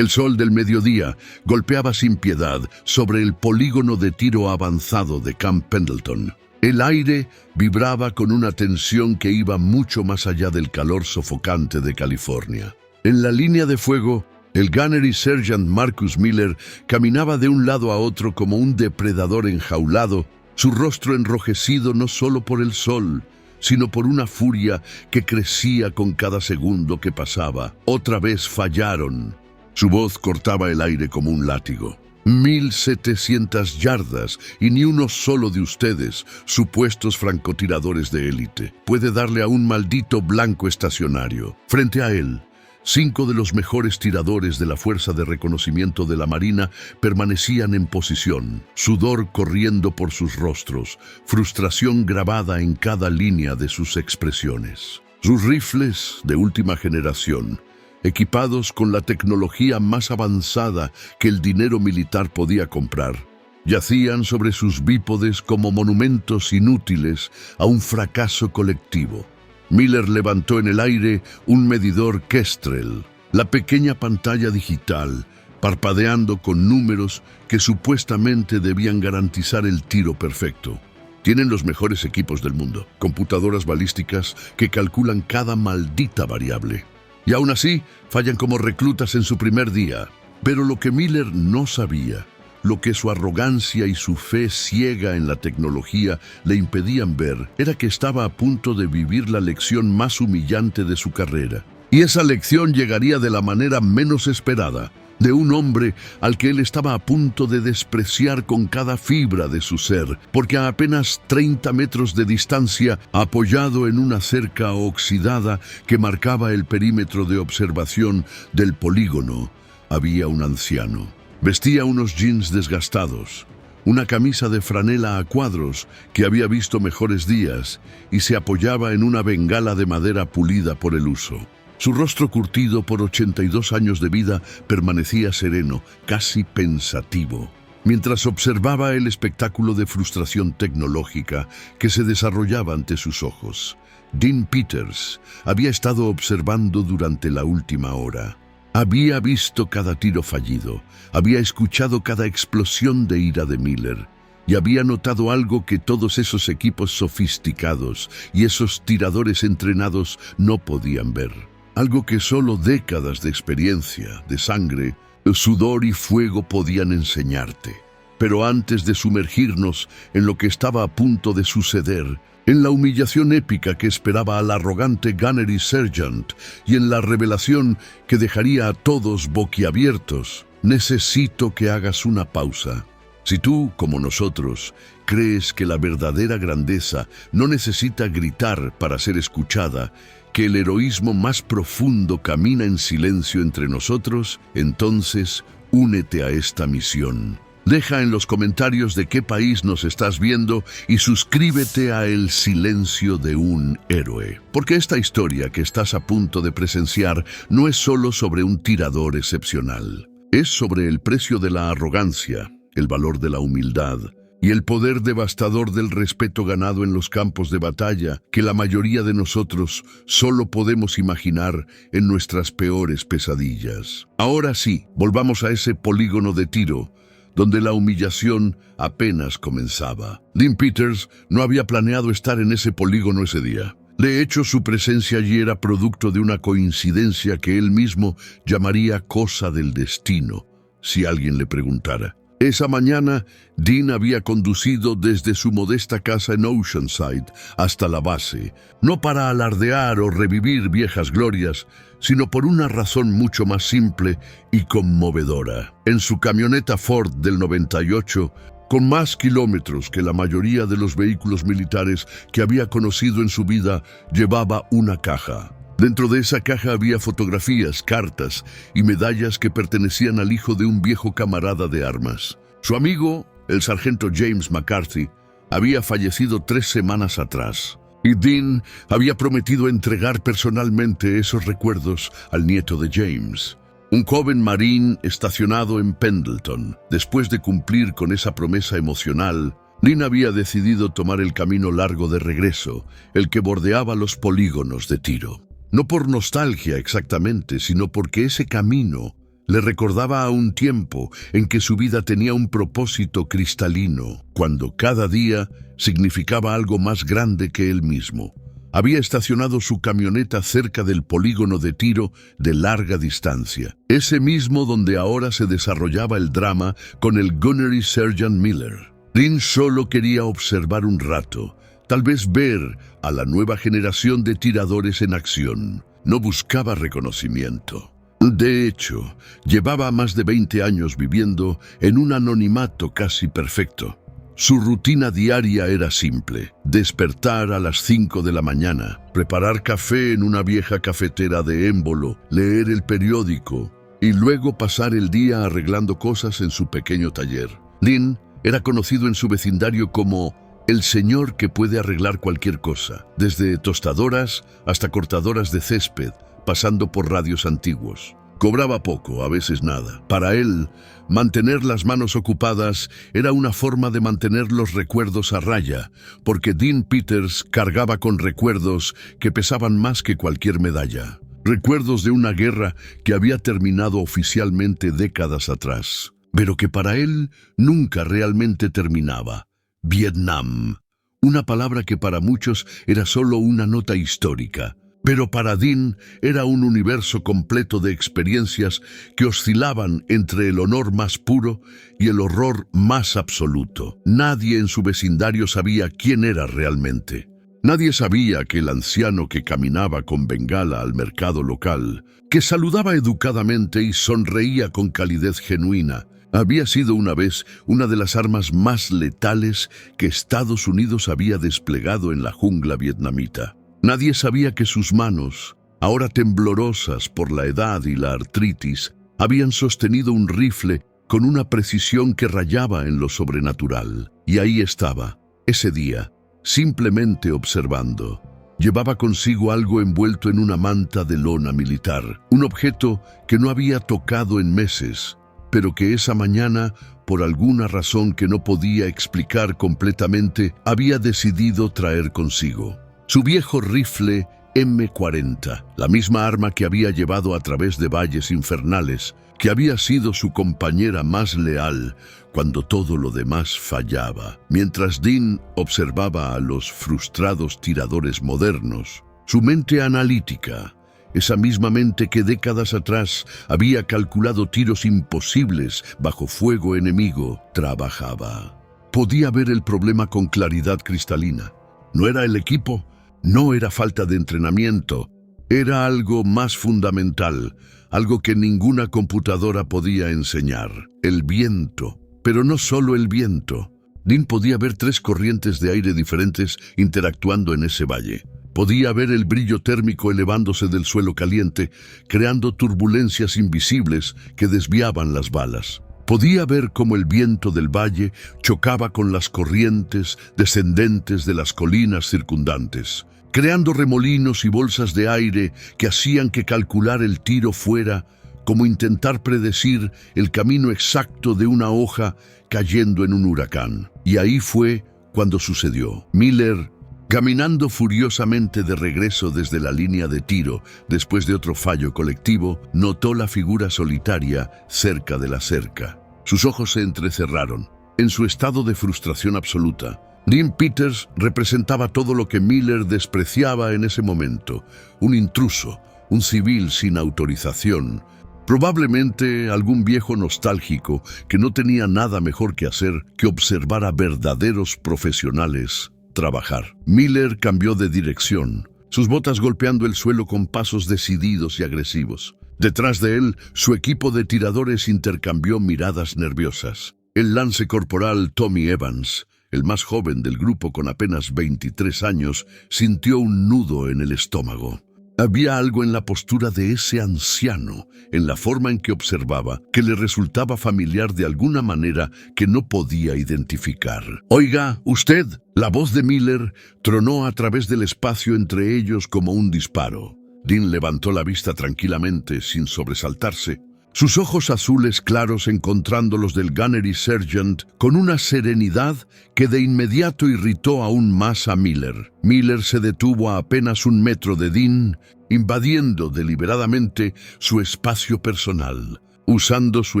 El sol del mediodía golpeaba sin piedad sobre el polígono de tiro avanzado de Camp Pendleton. El aire vibraba con una tensión que iba mucho más allá del calor sofocante de California. En la línea de fuego, el Gunnery Sergeant Marcus Miller caminaba de un lado a otro como un depredador enjaulado, su rostro enrojecido no solo por el sol, sino por una furia que crecía con cada segundo que pasaba. Otra vez fallaron. Su voz cortaba el aire como un látigo. 1700 yardas y ni uno solo de ustedes, supuestos francotiradores de élite, puede darle a un maldito blanco estacionario. Frente a él, 5 de los mejores tiradores de la Fuerza de Reconocimiento de la Marina permanecían en posición, sudor corriendo por sus rostros, frustración grabada en cada línea de sus expresiones. Sus rifles de última generación, equipados con la tecnología más avanzada que el dinero militar podía comprar, yacían sobre sus bípodes como monumentos inútiles a un fracaso colectivo. Miller levantó en el aire un medidor Kestrel, la pequeña pantalla digital, parpadeando con números que supuestamente debían garantizar el tiro perfecto. Tienen los mejores equipos del mundo, computadoras balísticas que calculan cada maldita variable. Y aún así, fallan como reclutas en su primer día. Pero lo que Miller no sabía, lo que su arrogancia y su fe ciega en la tecnología le impedían ver, era que estaba a punto de vivir la lección más humillante de su carrera. Y esa lección llegaría de la manera menos esperada, de un hombre al que él estaba a punto de despreciar con cada fibra de su ser, porque a apenas 30 metros de distancia, apoyado en una cerca oxidada que marcaba el perímetro de observación del polígono, había un anciano. Vestía unos jeans desgastados, una camisa de franela a cuadros que había visto mejores días y se apoyaba en una bengala de madera pulida por el uso. Su rostro curtido por 82 años de vida permanecía sereno, casi pensativo, mientras observaba el espectáculo de frustración tecnológica que se desarrollaba ante sus ojos. Dean Peters había estado observando durante la última hora. Había visto cada tiro fallido, había escuchado cada explosión de ira de Miller y había notado algo que todos esos equipos sofisticados y esos tiradores entrenados no podían ver. Algo que solo décadas de experiencia, de sangre, sudor y fuego podían enseñarte. Pero antes de sumergirnos en lo que estaba a punto de suceder, en la humillación épica que esperaba al arrogante Gunnery Sergeant y en la revelación que dejaría a todos boquiabiertos, necesito que hagas una pausa. Si tú, como nosotros, crees que la verdadera grandeza no necesita gritar para ser escuchada, que el heroísmo más profundo camina en silencio entre nosotros, entonces únete a esta misión. Deja en los comentarios de qué país nos estás viendo y suscríbete a El Silencio de un Héroe. Porque esta historia que estás a punto de presenciar no es solo sobre un tirador excepcional. Es sobre el precio de la arrogancia, el valor de la humildad y el poder devastador del respeto ganado en los campos de batalla que la mayoría de nosotros solo podemos imaginar en nuestras peores pesadillas. Ahora sí, volvamos a ese polígono de tiro, donde la humillación apenas comenzaba. Dean Peters no había planeado estar en ese polígono ese día. De hecho, su presencia allí era producto de una coincidencia que él mismo llamaría cosa del destino, si alguien le preguntara. Esa mañana, Dean había conducido desde su modesta casa en Oceanside hasta la base, no para alardear o revivir viejas glorias, sino por una razón mucho más simple y conmovedora. En su camioneta Ford del 98, con más kilómetros que la mayoría de los vehículos militares que había conocido en su vida, llevaba una caja. Dentro de esa caja había fotografías, cartas y medallas que pertenecían al hijo de un viejo camarada de armas. Su amigo, el sargento James McCarthy, había fallecido 3 semanas atrás, y Dean había prometido entregar personalmente esos recuerdos al nieto de James, un joven marín estacionado en Pendleton. Después de cumplir con esa promesa emocional, Dean había decidido tomar el camino largo de regreso, el que bordeaba los polígonos de tiro. No por nostalgia exactamente, sino porque ese camino Le recordaba a un tiempo en que su vida tenía un propósito cristalino, cuando cada día significaba algo más grande que él mismo. Había estacionado su camioneta cerca del polígono de tiro de larga distancia, ese mismo donde ahora se desarrollaba el drama con el Gunnery Sergeant Miller. Dean solo quería observar un rato, tal vez ver a la nueva generación de tiradores en acción. No buscaba reconocimiento. De hecho, llevaba más de 20 años viviendo en un anonimato casi perfecto. Su rutina diaria era simple: despertar a las 5 de la mañana, preparar café en una vieja cafetera de émbolo, leer el periódico y luego pasar el día arreglando cosas en su pequeño taller. Dean era conocido en su vecindario como el señor que puede arreglar cualquier cosa, desde tostadoras hasta cortadoras de césped, pasando por radios antiguos. Cobraba poco, a veces nada. Para él, mantener las manos ocupadas era una forma de mantener los recuerdos a raya, porque Dean Peters cargaba con recuerdos que pesaban más que cualquier medalla. Recuerdos de una guerra que había terminado oficialmente décadas atrás, pero que para él nunca realmente terminaba. Vietnam, una palabra que para muchos era solo una nota histórica. Pero para Dean era un universo completo de experiencias que oscilaban entre el honor más puro y el horror más absoluto. Nadie en su vecindario sabía quién era realmente. Nadie sabía que el anciano que caminaba con bengala al mercado local, que saludaba educadamente y sonreía con calidez genuina, había sido una vez una de las armas más letales que Estados Unidos había desplegado en la jungla vietnamita. Nadie sabía que sus manos, ahora temblorosas por la edad y la artritis, habían sostenido un rifle con una precisión que rayaba en lo sobrenatural. Y ahí estaba, ese día, simplemente observando. Llevaba consigo algo envuelto en una manta de lona militar, un objeto que no había tocado en meses, pero que esa mañana, por alguna razón que no podía explicar completamente, había decidido traer consigo. Su viejo rifle M40, la misma arma que había llevado a través de valles infernales, que había sido su compañera más leal cuando todo lo demás fallaba. Mientras Dean observaba a los frustrados tiradores modernos, su mente analítica, esa misma mente que décadas atrás había calculado tiros imposibles bajo fuego enemigo, trabajaba. Podía ver el problema con claridad cristalina. No era el equipo, no era falta de entrenamiento, era algo más fundamental, algo que ninguna computadora podía enseñar: el viento. Pero no solo el viento. Dean podía ver 3 corrientes de aire diferentes interactuando en ese valle. Podía ver el brillo térmico elevándose del suelo caliente, creando turbulencias invisibles que desviaban las balas. Podía ver cómo el viento del valle chocaba con las corrientes descendentes de las colinas circundantes, creando remolinos y bolsas de aire que hacían que calcular el tiro fuera como intentar predecir el camino exacto de una hoja cayendo en un huracán. Y ahí fue cuando sucedió. Miller, caminando furiosamente de regreso desde la línea de tiro después de otro fallo colectivo, notó la figura solitaria cerca de la cerca. Sus ojos se entrecerraron. En su estado de frustración absoluta, Dean Peters representaba todo lo que Miller despreciaba en ese momento: un intruso, un civil sin autorización, probablemente algún viejo nostálgico que no tenía nada mejor que hacer que observar a verdaderos profesionales trabajar. Miller cambió de dirección, sus botas golpeando el suelo con pasos decididos y agresivos. Detrás de él, su equipo de tiradores intercambió miradas nerviosas. El lance corporal Tommy Evans, el más joven del grupo con apenas 23 años, sintió un nudo en el estómago. Había algo en la postura de ese anciano, en la forma en que observaba, que le resultaba familiar de alguna manera que no podía identificar. «Oiga, usted», la voz de Miller tronó a través del espacio entre ellos como un disparo. Dean levantó la vista tranquilamente, sin sobresaltarse. Sus ojos azules claros encontrando los del Gunnery Sergeant con una serenidad que de inmediato irritó aún más a Miller. Miller se detuvo a apenas 1 metro de Dean, invadiendo deliberadamente su espacio personal. usando su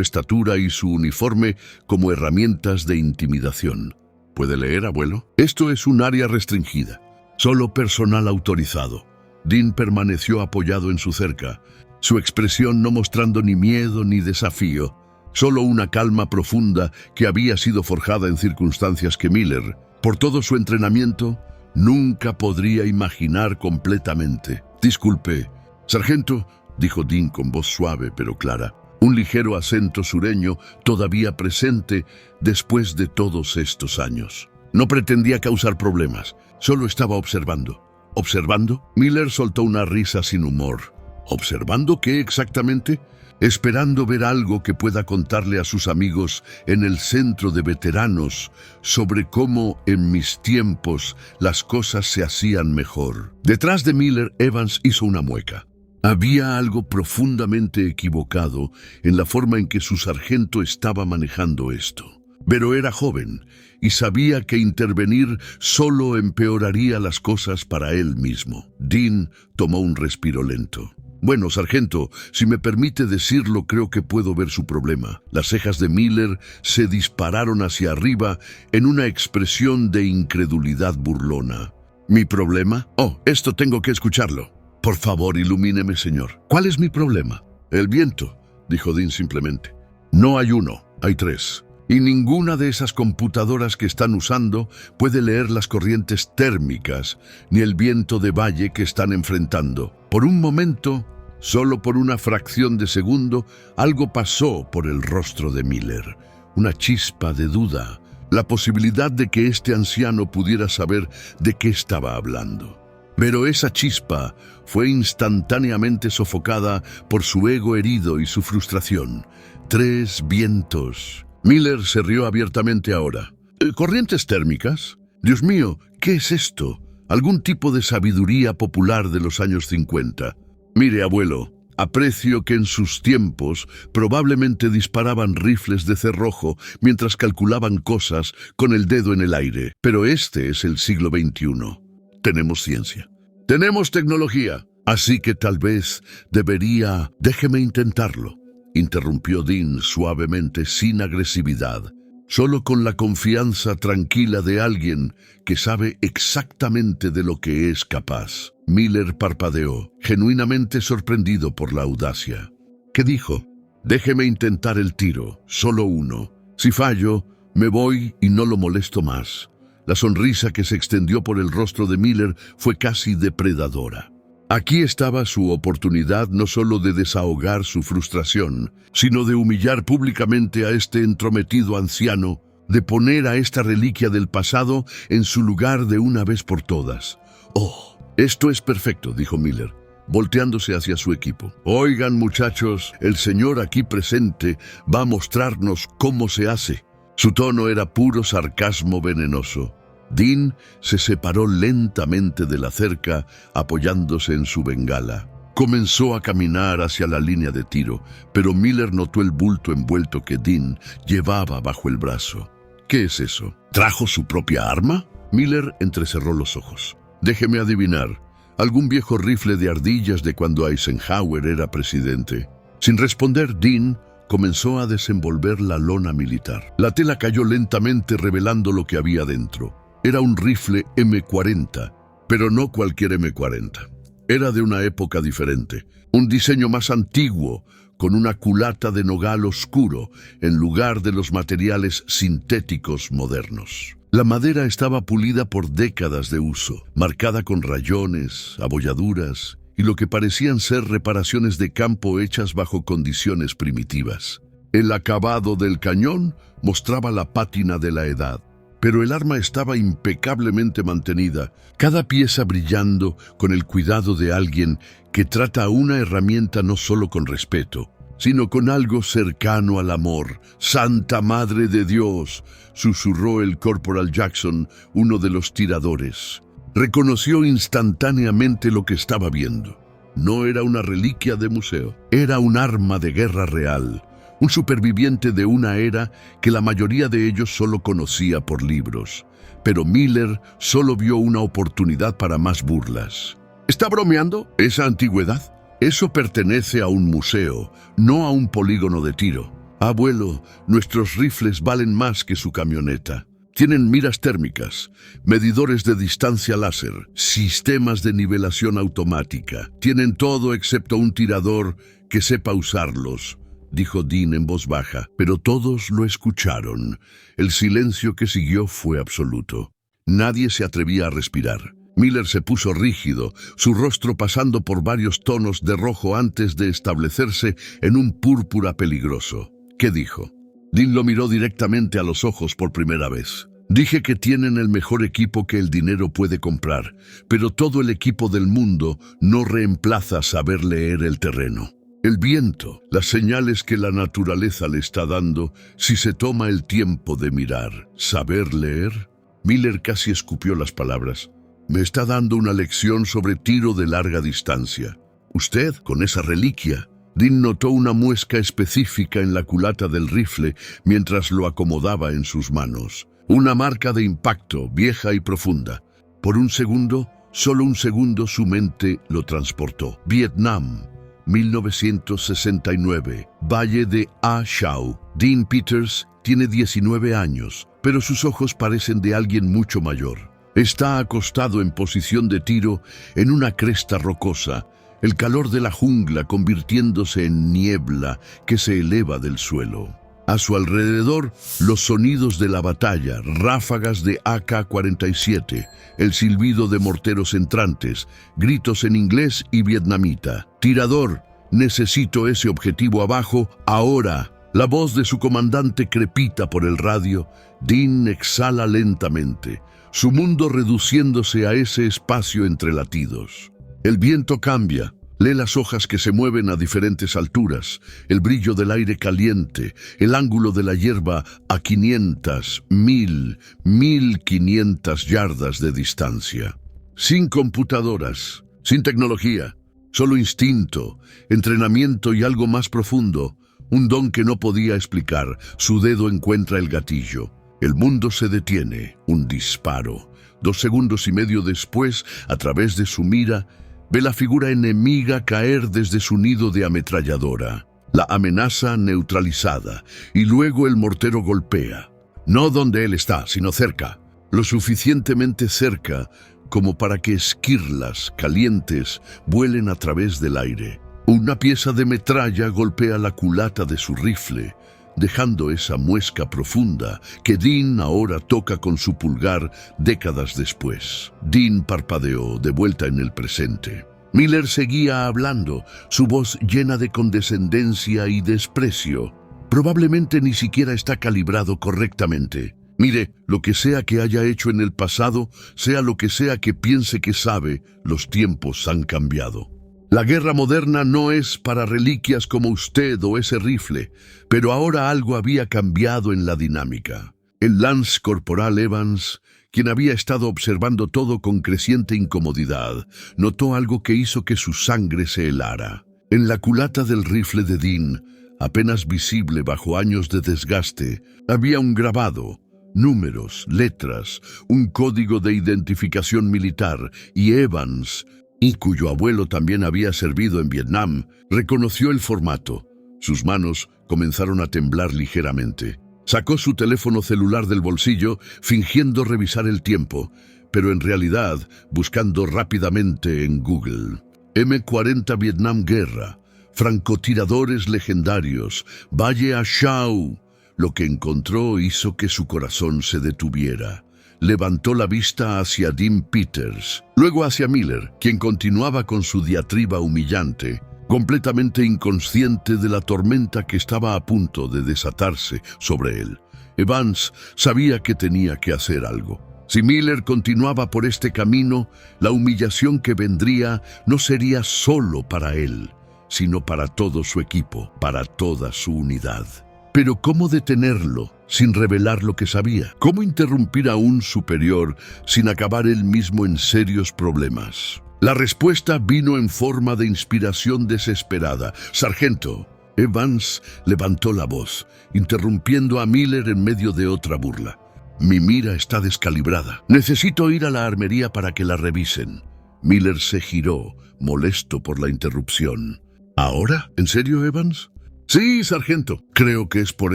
estatura y su uniforme como herramientas de intimidación. ¿Puede leer, abuelo? Esto es un área restringida. Solo personal autorizado. Dean permaneció apoyado en su cerca, su expresión no mostrando ni miedo ni desafío, solo una calma profunda que había sido forjada en circunstancias que Miller, por todo su entrenamiento, nunca podría imaginar completamente. «Disculpe, sargento», dijo Dean con voz suave pero clara, un ligero acento sureño todavía presente después de todos estos años. No pretendía causar problemas, solo estaba observando. ¿Observando? Miller soltó una risa sin humor. ¿Observando qué exactamente? Esperando ver algo que pueda contarle a sus amigos en el centro de veteranos sobre cómo en mis tiempos las cosas se hacían mejor. Detrás de Miller, Evans hizo una mueca. Había algo profundamente equivocado en la forma en que su sargento estaba manejando esto. Pero era joven y sabía que intervenir solo empeoraría las cosas para él mismo. Dean tomó un respiro lento. «Bueno, sargento, si me permite decirlo, creo que puedo ver su problema». Las cejas de Miller se dispararon hacia arriba en una expresión de incredulidad burlona. ¿Mi problema? Oh, esto tengo que escucharlo. Por favor, ilumíneme, señor. ¿Cuál es mi problema? El viento, dijo Dean simplemente. No hay uno, hay tres. Y ninguna de esas computadoras que están usando puede leer las corrientes térmicas ni el viento de valle que están enfrentando. Por un momento, solo por una fracción de segundo, algo pasó por el rostro de Miller. Una chispa de duda, la posibilidad de que este anciano pudiera saber de qué estaba hablando. Pero esa chispa fue instantáneamente sofocada por su ego herido y su frustración. Tres vientos. Miller se rió abiertamente ahora. ¿Corrientes térmicas? Dios mío, ¿qué es esto? ¿Algún tipo de sabiduría popular de los años 50? Mire, abuelo, aprecio que en sus tiempos probablemente disparaban rifles de cerrojo mientras calculaban cosas con el dedo en el aire. Pero este es el siglo XXI. Tenemos ciencia. Tenemos tecnología. Así que tal vez debería... Déjeme intentarlo, interrumpió Dean suavemente, sin agresividad, solo con la confianza tranquila de alguien que sabe exactamente de lo que es capaz. Miller parpadeó, genuinamente sorprendido por la audacia. ¿Qué dijo? Déjeme intentar el tiro, solo uno. Si fallo, me voy y no lo molesto más. La sonrisa que se extendió por el rostro de Miller fue casi depredadora. Aquí estaba su oportunidad no solo de desahogar su frustración, sino de humillar públicamente a este entrometido anciano, de poner a esta reliquia del pasado en su lugar de una vez por todas. «Oh, esto es perfecto», dijo Miller, volteándose hacia su equipo. «Oigan, muchachos, el señor aquí presente va a mostrarnos cómo se hace». Su tono era puro sarcasmo venenoso. Dean se separó lentamente de la cerca, apoyándose en su bengala. Comenzó a caminar hacia la línea de tiro, pero Miller notó el bulto envuelto que Dean llevaba bajo el brazo. ¿Qué es eso? ¿Trajo su propia arma? Miller entrecerró los ojos. Déjeme adivinar, algún viejo rifle de ardillas de cuando Eisenhower era presidente. Sin responder, Dean comenzó a desenvolver la lona militar. La tela cayó lentamente, revelando lo que había dentro. Era un rifle M40, pero no cualquier M40. Era de una época diferente, un diseño más antiguo, con una culata de nogal oscuro en lugar de los materiales sintéticos modernos. La madera estaba pulida por décadas de uso, marcada con rayones, abolladuras y lo que parecían ser reparaciones de campo hechas bajo condiciones primitivas. El acabado del cañón mostraba la pátina de la edad, pero el arma estaba impecablemente mantenida, cada pieza brillando con el cuidado de alguien que trata a una herramienta no solo con respeto, sino con algo cercano al amor. «¡Santa Madre de Dios!», susurró el Corporal Jackson, uno de los tiradores. Reconoció instantáneamente lo que estaba viendo. No era una reliquia de museo, era un arma de guerra real. Un superviviente de una era que la mayoría de ellos solo conocía por libros. Pero Miller solo vio una oportunidad para más burlas. ¿Está bromeando? ¿Esa antigüedad? Eso pertenece a un museo, no a un polígono de tiro. Abuelo, nuestros rifles valen más que su camioneta. Tienen miras térmicas, medidores de distancia láser, sistemas de nivelación automática. Tienen todo excepto un tirador que sepa usarlos, dijo Dean en voz baja, pero todos lo escucharon. El silencio que siguió fue absoluto. Nadie se atrevía a respirar. Miller se puso rígido, su rostro pasando por varios tonos de rojo antes de establecerse en un púrpura peligroso. ¿Qué dijo? Dean lo miró directamente a los ojos por primera vez. Dije que tienen el mejor equipo que el dinero puede comprar, pero todo el equipo del mundo no reemplaza saber leer el terreno. El viento, las señales que la naturaleza le está dando, si se toma el tiempo de mirar, ¿saber leer? Miller casi escupió las palabras. Me está dando una lección sobre tiro de larga distancia. Usted, con esa reliquia. Dean notó una muesca específica en la culata del rifle mientras lo acomodaba en sus manos. Una marca de impacto, vieja y profunda. Por un segundo, solo un segundo, su mente lo transportó. Vietnam, 1969, Valle de A Shau. Dean Peters tiene 19 años, pero sus ojos parecen de alguien mucho mayor. Está acostado en posición de tiro en una cresta rocosa, el calor de la jungla convirtiéndose en niebla que se eleva del suelo. A su alrededor, los sonidos de la batalla, ráfagas de AK-47, el silbido de morteros entrantes, gritos en inglés y vietnamita. Tirador, necesito ese objetivo abajo, ahora. La voz de su comandante crepita por el radio. Dean exhala lentamente, su mundo reduciéndose a ese espacio entre latidos. El viento cambia. Lee las hojas que se mueven a diferentes alturas, el brillo del aire caliente, el ángulo de la hierba a 500, 1000, 1500 yardas de distancia. Sin computadoras, sin tecnología, solo instinto, entrenamiento y algo más profundo, un don que no podía explicar. Su dedo encuentra el gatillo. El mundo se detiene, un disparo. 2 segundos y medio después, a través de su mira, ve la figura enemiga caer desde su nido de ametralladora. La amenaza neutralizada, y luego el mortero golpea. No donde él está, sino cerca. Lo suficientemente cerca como para que esquirlas calientes vuelen a través del aire. Una pieza de metralla golpea la culata de su rifle, dejando esa muesca profunda que Dean ahora toca con su pulgar décadas después. Dean parpadeó, de vuelta en el presente. Miller seguía hablando, su voz llena de condescendencia y desprecio. Probablemente ni siquiera está calibrado correctamente. Mire, lo que sea que haya hecho en el pasado, sea lo que sea que piense que sabe, los tiempos han cambiado. La guerra moderna no es para reliquias como usted o ese rifle, pero ahora algo había cambiado en la dinámica. El Lance Corporal Evans, quien había estado observando todo con creciente incomodidad, notó algo que hizo que su sangre se helara. En la culata del rifle de Dean, apenas visible bajo años de desgaste, había un grabado, números, letras, un código de identificación militar, y Evans, y cuyo abuelo también había servido en Vietnam, reconoció el formato. Sus manos comenzaron a temblar ligeramente. Sacó su teléfono celular del bolsillo, fingiendo revisar el tiempo, pero en realidad buscando rápidamente en Google. M40 Vietnam Guerra, francotiradores legendarios, Valle A Shau. Lo que encontró hizo que su corazón se detuviera. Levantó la vista hacia Dean Peters, luego hacia Miller, quien continuaba con su diatriba humillante, completamente inconsciente de la tormenta que estaba a punto de desatarse sobre él. Evans sabía que tenía que hacer algo. Si Miller continuaba por este camino, la humillación que vendría no sería solo para él, sino para todo su equipo, para toda su unidad. Pero ¿cómo detenerlo sin revelar lo que sabía? ¿Cómo interrumpir a un superior sin acabar él mismo en serios problemas? La respuesta vino en forma de inspiración desesperada. «Sargento». Evans levantó la voz, interrumpiendo a Miller en medio de otra burla. «Mi mira está descalibrada. Necesito ir a la armería para que la revisen». Miller se giró, molesto por la interrupción. ¿Ahora? ¿En serio, Evans? Sí, sargento. Creo que es por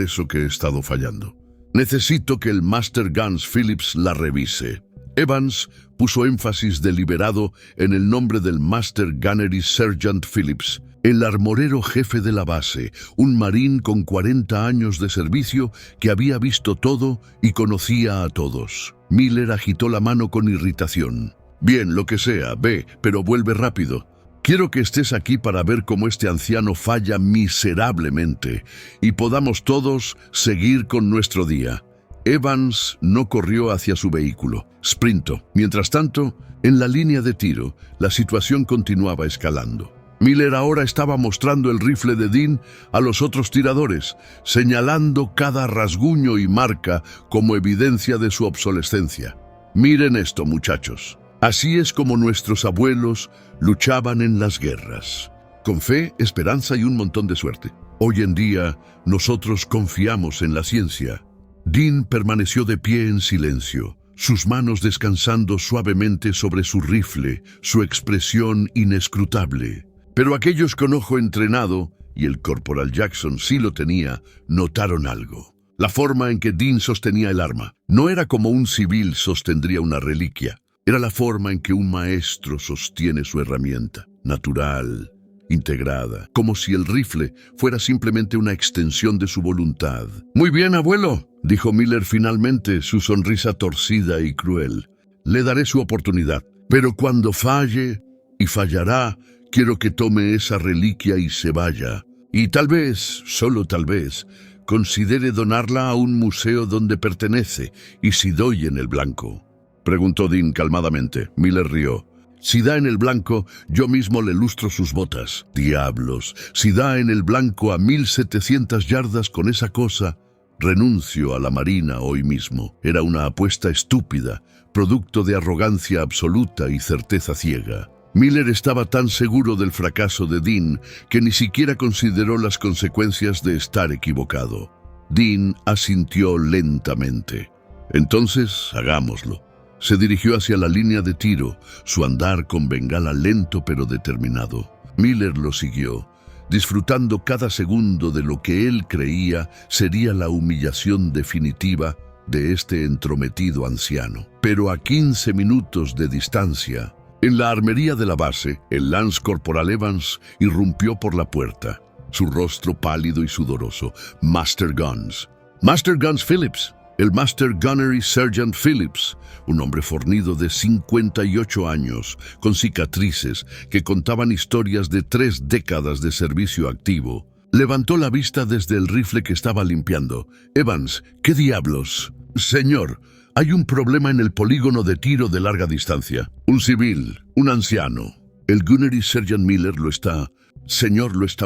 eso que he estado fallando. Necesito que el Master Guns Phillips la revise. Evans puso énfasis deliberado en el nombre del Master Gunnery Sergeant Phillips, el armorero jefe de la base, un marín con 40 años de servicio que había visto todo y conocía a todos. Miller agitó la mano con irritación. Bien, lo que sea, ve, pero vuelve rápido. Quiero que estés aquí para ver cómo este anciano falla miserablemente y podamos todos seguir con nuestro día. Evans no corrió hacia su vehículo. Sprintó. Mientras tanto, en la línea de tiro, la situación continuaba escalando. Miller ahora estaba mostrando el rifle de Dean a los otros tiradores, señalando cada rasguño y marca como evidencia de su obsolescencia. Miren esto, muchachos. Así es como nuestros abuelos luchaban en las guerras, con fe, esperanza y un montón de suerte. Hoy en día, nosotros confiamos en la ciencia. Dean permaneció de pie en silencio, sus manos descansando suavemente sobre su rifle, su expresión inescrutable. Pero aquellos con ojo entrenado, y el Corporal Jackson sí lo tenía, notaron algo. La forma en que Dean sostenía el arma no era como un civil sostendría una reliquia. Era la forma en que un maestro sostiene su herramienta, natural, integrada, como si el rifle fuera simplemente una extensión de su voluntad. «Muy bien, abuelo», dijo Miller finalmente, su sonrisa torcida y cruel. «Le daré su oportunidad, pero cuando falle, y fallará, quiero que tome esa reliquia y se vaya. Y tal vez, solo tal vez, considere donarla a un museo donde pertenece, y si doy en el blanco». Preguntó Dean calmadamente. Miller rió. «Si da en el blanco, yo mismo le lustro sus botas». «Diablos, si da en el blanco a 1700 yardas con esa cosa, renuncio a la marina hoy mismo». Era una apuesta estúpida, producto de arrogancia absoluta y certeza ciega. Miller estaba tan seguro del fracaso de Dean que ni siquiera consideró las consecuencias de estar equivocado. Dean asintió lentamente. «Entonces, hagámoslo». Se dirigió hacia la línea de tiro, su andar con bengala lento pero determinado. Miller lo siguió, disfrutando cada segundo de lo que él creía sería la humillación definitiva de este entrometido anciano. Pero a 15 minutos de distancia, en la armería de la base, el Lance Corporal Evans irrumpió por la puerta, su rostro pálido y sudoroso. «Master Guns. Master Guns Phillips». El Master Gunnery Sergeant Phillips, un hombre fornido de 58 años, con cicatrices que contaban historias de 3 décadas de servicio activo, levantó la vista desde el rifle que estaba limpiando. «Evans, ¿qué diablos?» «Señor, hay un problema en el polígono de tiro de larga distancia. Un civil, un anciano. El Gunnery Sergeant Miller lo está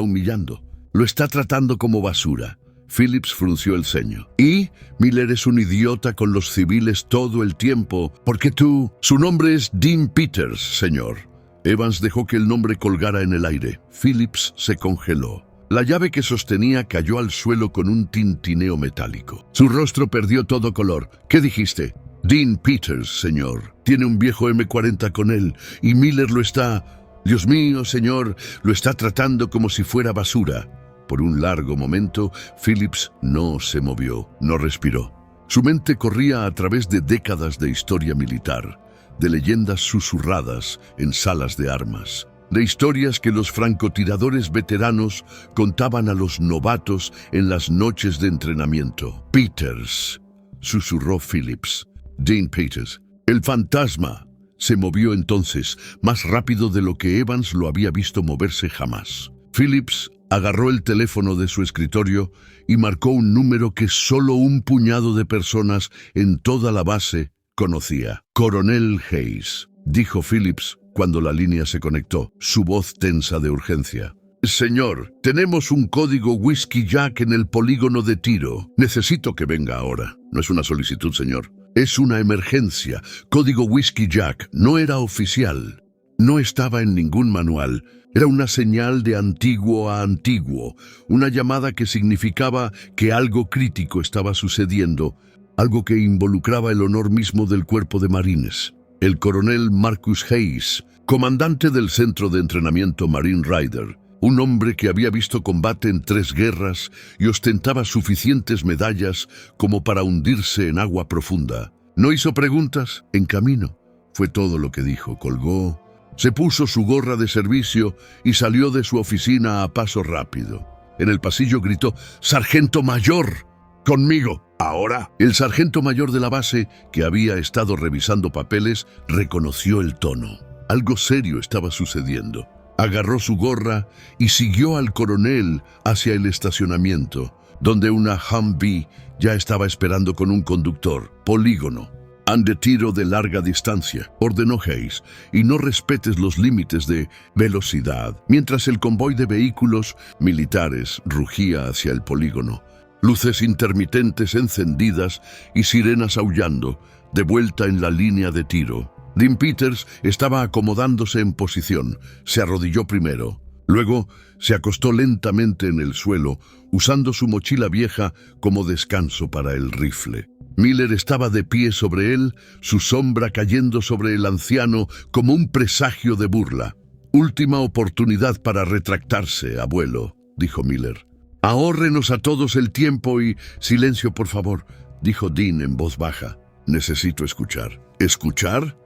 humillando. Lo está tratando como basura». Phillips frunció el ceño. «¿Y? Miller es un idiota con los civiles todo el tiempo. Porque tú...» «Su nombre es Dean Peters, señor». Evans dejó que el nombre colgara en el aire. Phillips se congeló. La llave que sostenía cayó al suelo con un tintineo metálico. Su rostro perdió todo color. «¿Qué dijiste?» «Dean Peters, señor. Tiene un viejo M40 con él y Miller lo está... Dios mío, señor, lo está tratando como si fuera basura». Por un largo momento, Phillips no se movió, no respiró. Su mente corría a través de décadas de historia militar, de leyendas susurradas en salas de armas, de historias que los francotiradores veteranos contaban a los novatos en las noches de entrenamiento. «Peters», susurró Phillips. «Dean Peters. El fantasma». Se movió entonces, más rápido de lo que Evans lo había visto moverse jamás. Phillips agarró el teléfono de su escritorio y marcó un número que solo un puñado de personas en toda la base conocía. «Coronel Hayes», dijo Phillips cuando la línea se conectó, su voz tensa de urgencia. «Señor, tenemos un código Whiskey Jack en el polígono de tiro. Necesito que venga ahora». «No es una solicitud, señor. Es una emergencia. Código Whiskey Jack no era oficial. No estaba en ningún manual. Era una señal de antiguo a antiguo, una llamada que significaba que algo crítico estaba sucediendo, algo que involucraba el honor mismo del cuerpo de marines. El coronel Marcus Hayes, comandante del centro de entrenamiento Marine Rider, un hombre que había visto combate en 3 guerras y ostentaba suficientes medallas como para hundirse en agua profunda. No hizo preguntas, en camino. Fue todo lo que dijo. Colgó, se puso su gorra de servicio y salió de su oficina a paso rápido. En el pasillo gritó: «¡Sargento mayor! ¡Conmigo! Ahora». El sargento mayor de la base, que había estado revisando papeles, reconoció el tono. Algo serio estaba sucediendo. Agarró su gorra y siguió al coronel hacia el estacionamiento, donde una Humvee ya estaba esperando con un conductor. «Polígono. Ande tiro de larga distancia», ordenó Hayes, «y no respetes los límites de velocidad», mientras el convoy de vehículos militares rugía hacia el polígono. Luces intermitentes encendidas y sirenas aullando, de vuelta en la línea de tiro. Dean Peters estaba acomodándose en posición. Se arrodilló primero. Luego se acostó lentamente en el suelo, usando su mochila vieja como descanso para el rifle. Miller estaba de pie sobre él, su sombra cayendo sobre el anciano como un presagio de burla. «Última oportunidad para retractarse, abuelo», dijo Miller. «Ahórrenos a todos el tiempo y...» «Silencio, por favor», dijo Dean en voz baja. «Necesito escuchar». «¿Escuchar?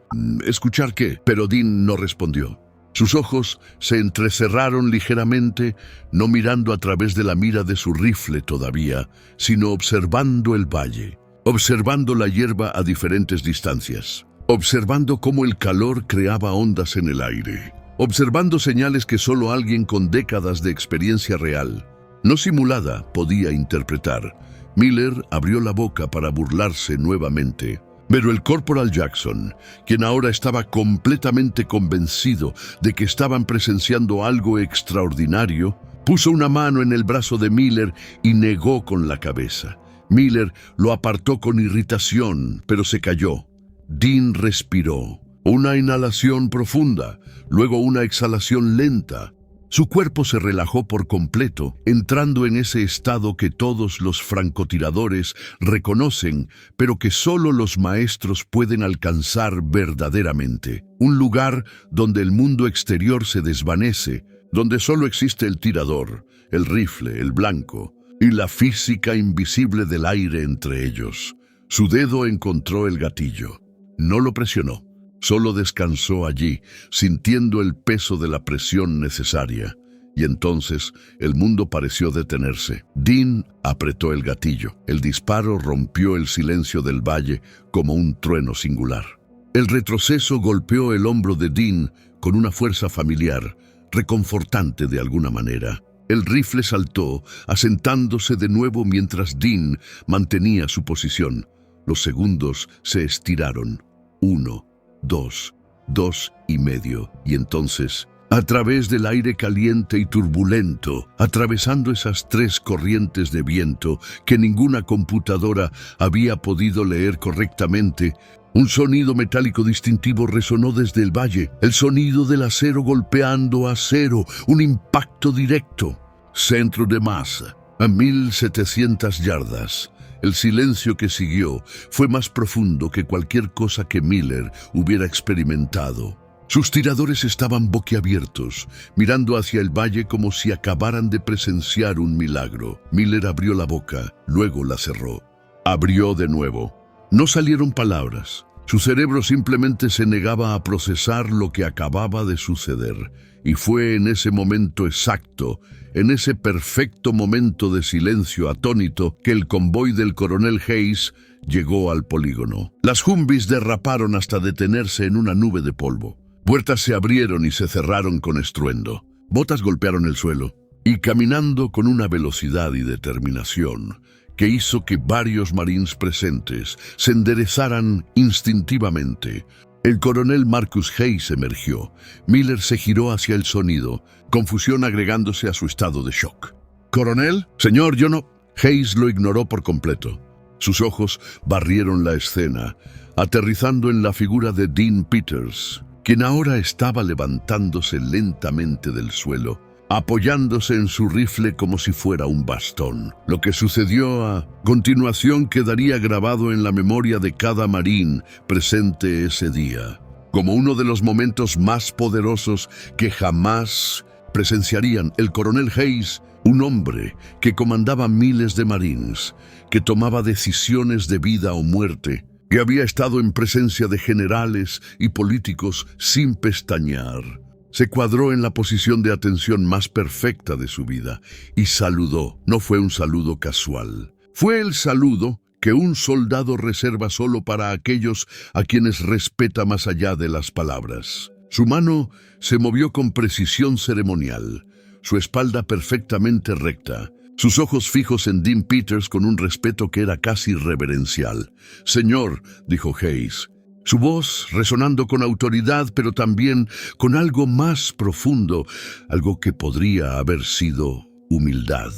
¿Escuchar qué?». Pero Dean no respondió. Sus ojos se entrecerraron ligeramente, no mirando a través de la mira de su rifle todavía, sino observando el valle, observando la hierba a diferentes distancias, observando cómo el calor creaba ondas en el aire, observando señales que solo alguien con décadas de experiencia real, no simulada, podía interpretar. Miller abrió la boca para burlarse nuevamente. Pero el Corporal Jackson, quien ahora estaba completamente convencido de que estaban presenciando algo extraordinario, puso una mano en el brazo de Miller y negó con la cabeza. Miller lo apartó con irritación, pero se calló. Dean respiró. Una inhalación profunda, luego una exhalación lenta. Su cuerpo se relajó por completo, entrando en ese estado que todos los francotiradores reconocen, pero que solo los maestros pueden alcanzar verdaderamente. Un lugar donde el mundo exterior se desvanece, donde solo existe el tirador, el rifle, el blanco, y la física invisible del aire entre ellos. Su dedo encontró el gatillo. No lo presionó. Solo descansó allí, sintiendo el peso de la presión necesaria. Y entonces el mundo pareció detenerse. Dean apretó el gatillo. El disparo rompió el silencio del valle como un trueno singular. El retroceso golpeó el hombro de Dean con una fuerza familiar, reconfortante de alguna manera. El rifle saltó, asentándose de nuevo mientras Dean mantenía su posición. Los segundos se estiraron. 1, 2, 2,5, y entonces, a través del aire caliente y turbulento, atravesando esas 3 corrientes de viento que ninguna computadora había podido leer correctamente, un sonido metálico distintivo resonó desde el valle, el sonido del acero golpeando acero, un impacto directo. Centro de masa, a 1700 yardas. El silencio que siguió fue más profundo que cualquier cosa que Miller hubiera experimentado. Sus tiradores estaban boquiabiertos, mirando hacia el valle como si acabaran de presenciar un milagro. Miller abrió la boca, luego la cerró. Abrió de nuevo. No salieron palabras. Su cerebro simplemente se negaba a procesar lo que acababa de suceder. Y fue en ese momento exacto, en ese perfecto momento de silencio atónito, que el convoy del coronel Hayes llegó al polígono. Las Humvees derraparon hasta detenerse en una nube de polvo. Puertas se abrieron y se cerraron con estruendo. Botas golpearon el suelo, y caminando con una velocidad y determinación que hizo que varios marines presentes se enderezaran instintivamente, el coronel Marcus Hayes emergió. Miller se giró hacia el sonido, confusión agregándose a su estado de shock. «¿Coronel? Señor, yo no...» Hayes lo ignoró por completo. Sus ojos barrieron la escena, aterrizando en la figura de Dean Peters, quien ahora estaba levantándose lentamente del suelo, apoyándose en su rifle como si fuera un bastón. Lo que sucedió a continuación quedaría grabado en la memoria de cada marín presente ese día. como uno de los momentos más poderosos que jamás presenciarían. El coronel Hayes, un hombre que comandaba miles de marines, que tomaba decisiones de vida o muerte, que había estado en presencia de generales y políticos sin pestañear, se cuadró en la posición de atención más perfecta de su vida y saludó. No fue un saludo casual. Fue el saludo que un soldado reserva solo para aquellos a quienes respeta más allá de las palabras. Su mano se movió con precisión ceremonial, su espalda perfectamente recta, sus ojos fijos en Dean Peters con un respeto que era casi reverencial. «Señor», dijo Hayes, su voz resonando con autoridad, pero también con algo más profundo, algo que podría haber sido humildad.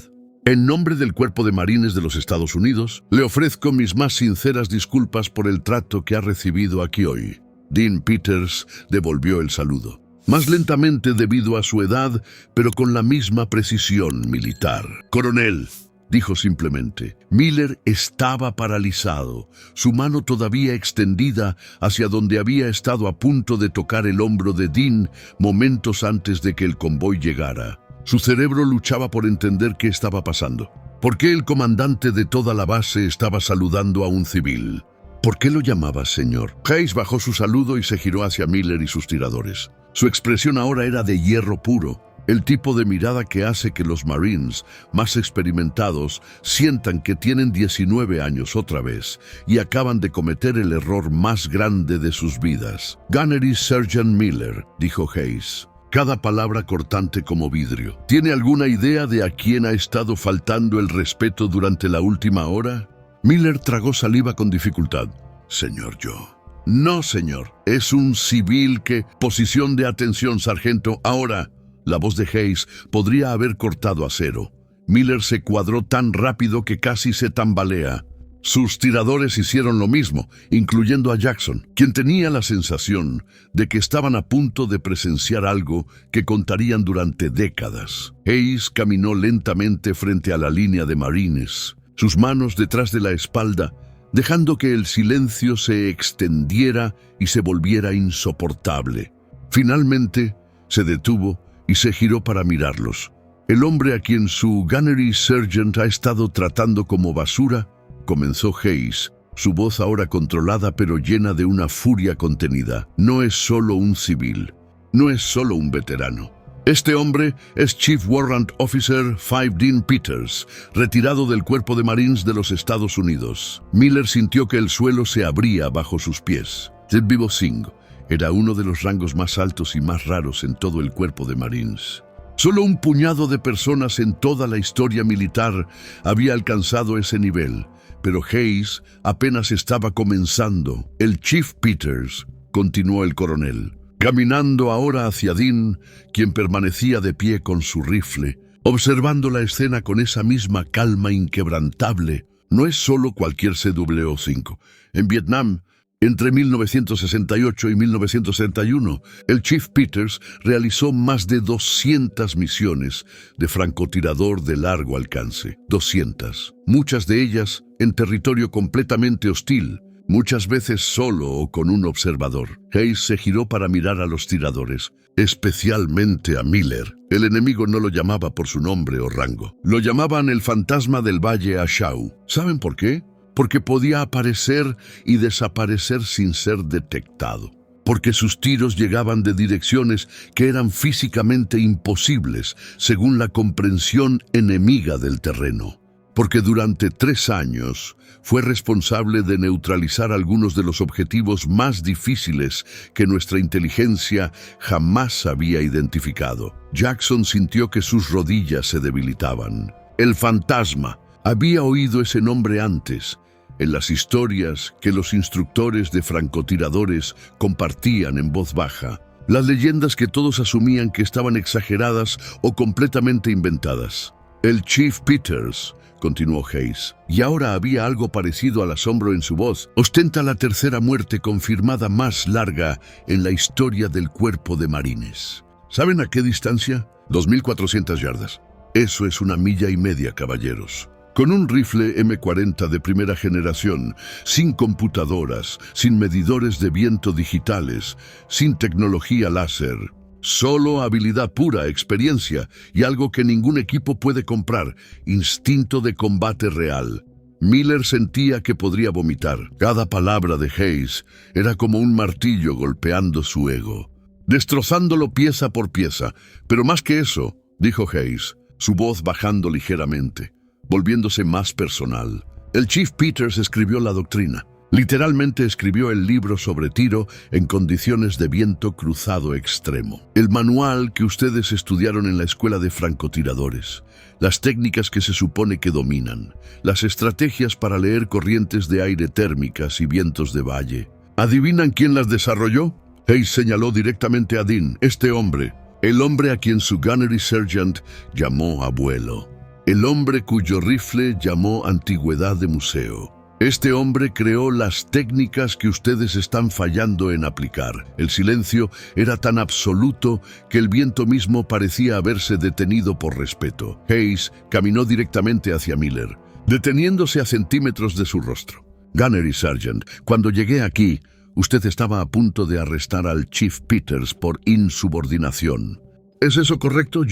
«En nombre del Cuerpo de Marines de los Estados Unidos, le ofrezco mis más sinceras disculpas por el trato que ha recibido aquí hoy». Dean Peters devolvió el saludo, más lentamente debido a su edad, pero con la misma precisión militar. «Coronel», dijo simplemente. Miller estaba paralizado, su mano todavía extendida hacia donde había estado a punto de tocar el hombro de Dean momentos antes de que el convoy llegara. Su cerebro luchaba por entender qué estaba pasando. ¿Por qué el comandante de toda la base estaba saludando a un civil? ¿Por qué lo llamaba señor? Hayes bajó su saludo y se giró hacia Miller y sus tiradores. Su expresión ahora era de hierro puro, el tipo de mirada que hace que los Marines más experimentados sientan que tienen 19 años otra vez y acaban de cometer el error más grande de sus vidas. «Gunnery Sergeant Miller», dijo Hayes, cada palabra cortante como vidrio. «¿Tiene alguna idea de a quién ha estado faltando el respeto durante la última hora?» Miller tragó saliva con dificultad. «Señor, yo». «No, señor. Es un civil que...» «Posición de atención, sargento. Ahora». La voz de Hayes podría haber cortado acero. Miller se cuadró tan rápido que casi se tambalea. Sus tiradores hicieron lo mismo, incluyendo a Jackson, quien tenía la sensación de que estaban a punto de presenciar algo que contarían durante décadas. Hayes caminó lentamente frente a la línea de marines, sus manos detrás de la espalda, dejando que el silencio se extendiera y se volviera insoportable. Finalmente, se detuvo y se giró para mirarlos. El hombre a quien su Gunnery Sergeant ha estado tratando como basura, comenzó Hayes, su voz ahora controlada pero llena de una furia contenida. No es solo un civil, no es solo un veterano. Este hombre es Chief Warrant Officer 5 Dean Peters, retirado del Cuerpo de Marines de los Estados Unidos. Miller sintió que el suelo se abría bajo sus pies. Ted Vivo Singh era uno de los rangos más altos y más raros en todo el Cuerpo de Marines. Solo un puñado de personas en toda la historia militar había alcanzado ese nivel, pero Hayes apenas estaba comenzando. «El Chief Peters», continuó el coronel, caminando ahora hacia Dean, quien permanecía de pie con su rifle, observando la escena con esa misma calma inquebrantable. «No es solo cualquier CW5. En Vietnam, entre 1968 y 1971, el Chief Peters realizó más de 200 misiones de francotirador de largo alcance. 200. Muchas de ellas en territorio completamente hostil, muchas veces solo o con un observador». Hayes se giró para mirar a los tiradores, especialmente a Miller. El enemigo no lo llamaba por su nombre o rango. Lo llamaban el fantasma del Valle Ashau. ¿Saben por qué? Porque podía aparecer y desaparecer sin ser detectado. Porque sus tiros llegaban de direcciones que eran físicamente imposibles, según la comprensión enemiga del terreno. Porque durante 3 años fue responsable de neutralizar algunos de los objetivos más difíciles que nuestra inteligencia jamás había identificado. Jackson sintió que sus rodillas se debilitaban. El fantasma. Había oído ese nombre antes, en las historias que los instructores de francotiradores compartían en voz baja. Las leyendas que todos asumían que estaban exageradas o completamente inventadas. «El Chief Peters», continuó Hayes, y ahora había algo parecido al asombro en su voz, «ostenta la tercera muerte confirmada más larga en la historia del Cuerpo de Marines». ¿Saben a qué distancia? 2.400 yardas. Eso es 1,5 millas, caballeros. Con un rifle M40 de primera generación, sin computadoras, sin medidores de viento digitales, sin tecnología láser. Solo habilidad pura, experiencia y algo que ningún equipo puede comprar, instinto de combate real. Miller sentía que podría vomitar. Cada palabra de Hayes era como un martillo golpeando su ego, destrozándolo pieza por pieza. Pero más que eso, dijo Hayes, su voz bajando ligeramente, volviéndose más personal. El Chief Peters escribió la doctrina. Literalmente escribió el libro sobre tiro en condiciones de viento cruzado extremo. El manual que ustedes estudiaron en la escuela de francotiradores. Las técnicas que se supone que dominan. Las estrategias para leer corrientes de aire térmicas y vientos de valle. ¿Adivinan quién las desarrolló? Hayes señaló directamente a Dean, este hombre. El hombre a quien su gunnery sergeant llamó abuelo. El hombre cuyo rifle llamó antigüedad de museo. Este hombre creó las técnicas que ustedes están fallando en aplicar. El silencio era tan absoluto que el viento mismo parecía haberse detenido por respeto. Hayes caminó directamente hacia Miller, deteniéndose a centímetros de su rostro. Gunnery Sergeant, cuando llegué aquí, usted estaba a punto de arrestar al Chief Peters por insubordinación. ¿Es eso correcto?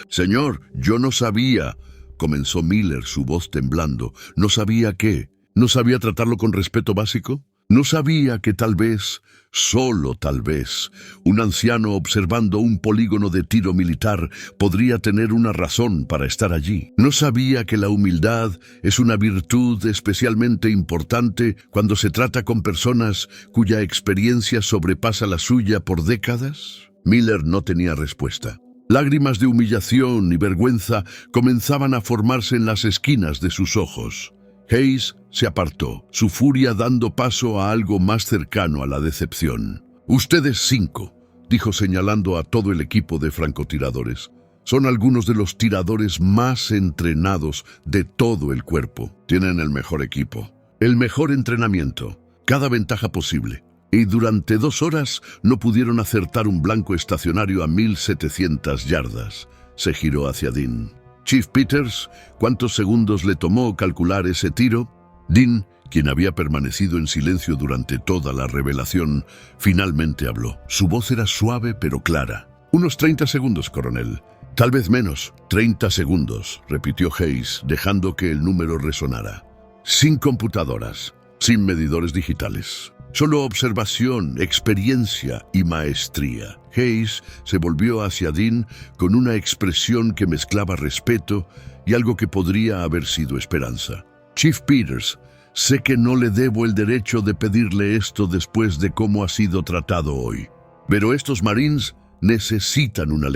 Señor, yo no sabía, comenzó Miller, su voz temblando. ¿No sabía qué? ¿No sabía tratarlo con respeto básico? ¿No sabía que tal vez, solo tal vez, un anciano observando un polígono de tiro militar podría tener una razón para estar allí? ¿No sabía que la humildad es una virtud especialmente importante cuando se trata con personas cuya experiencia sobrepasa la suya por décadas? Miller no tenía respuesta. Lágrimas de humillación y vergüenza comenzaban a formarse en las esquinas de sus ojos. Hayes se apartó, su furia dando paso a algo más cercano a la decepción. «Ustedes 5», dijo señalando a todo el equipo de francotiradores, «son algunos de los tiradores más entrenados de todo el cuerpo. Tienen el mejor equipo, el mejor entrenamiento, cada ventaja posible. Y durante 2 horas no pudieron acertar un blanco estacionario a 1700 yardas». Se giró hacia Dean. «Chief Peters, ¿cuántos segundos le tomó calcular ese tiro?» Dean, quien había permanecido en silencio durante toda la revelación, finalmente habló. Su voz era suave pero clara. «Unos 30 segundos, coronel». «Tal vez menos. 30 segundos», repitió Hayes, dejando que el número resonara. «Sin computadoras, sin medidores digitales. Solo observación, experiencia y maestría». Hayes se volvió hacia Dean con una expresión que mezclaba respeto y algo que podría haber sido esperanza. «Chief Peters, sé que no le debo el derecho de pedirle esto después de cómo ha sido tratado hoy. Pero estos Marines necesitan una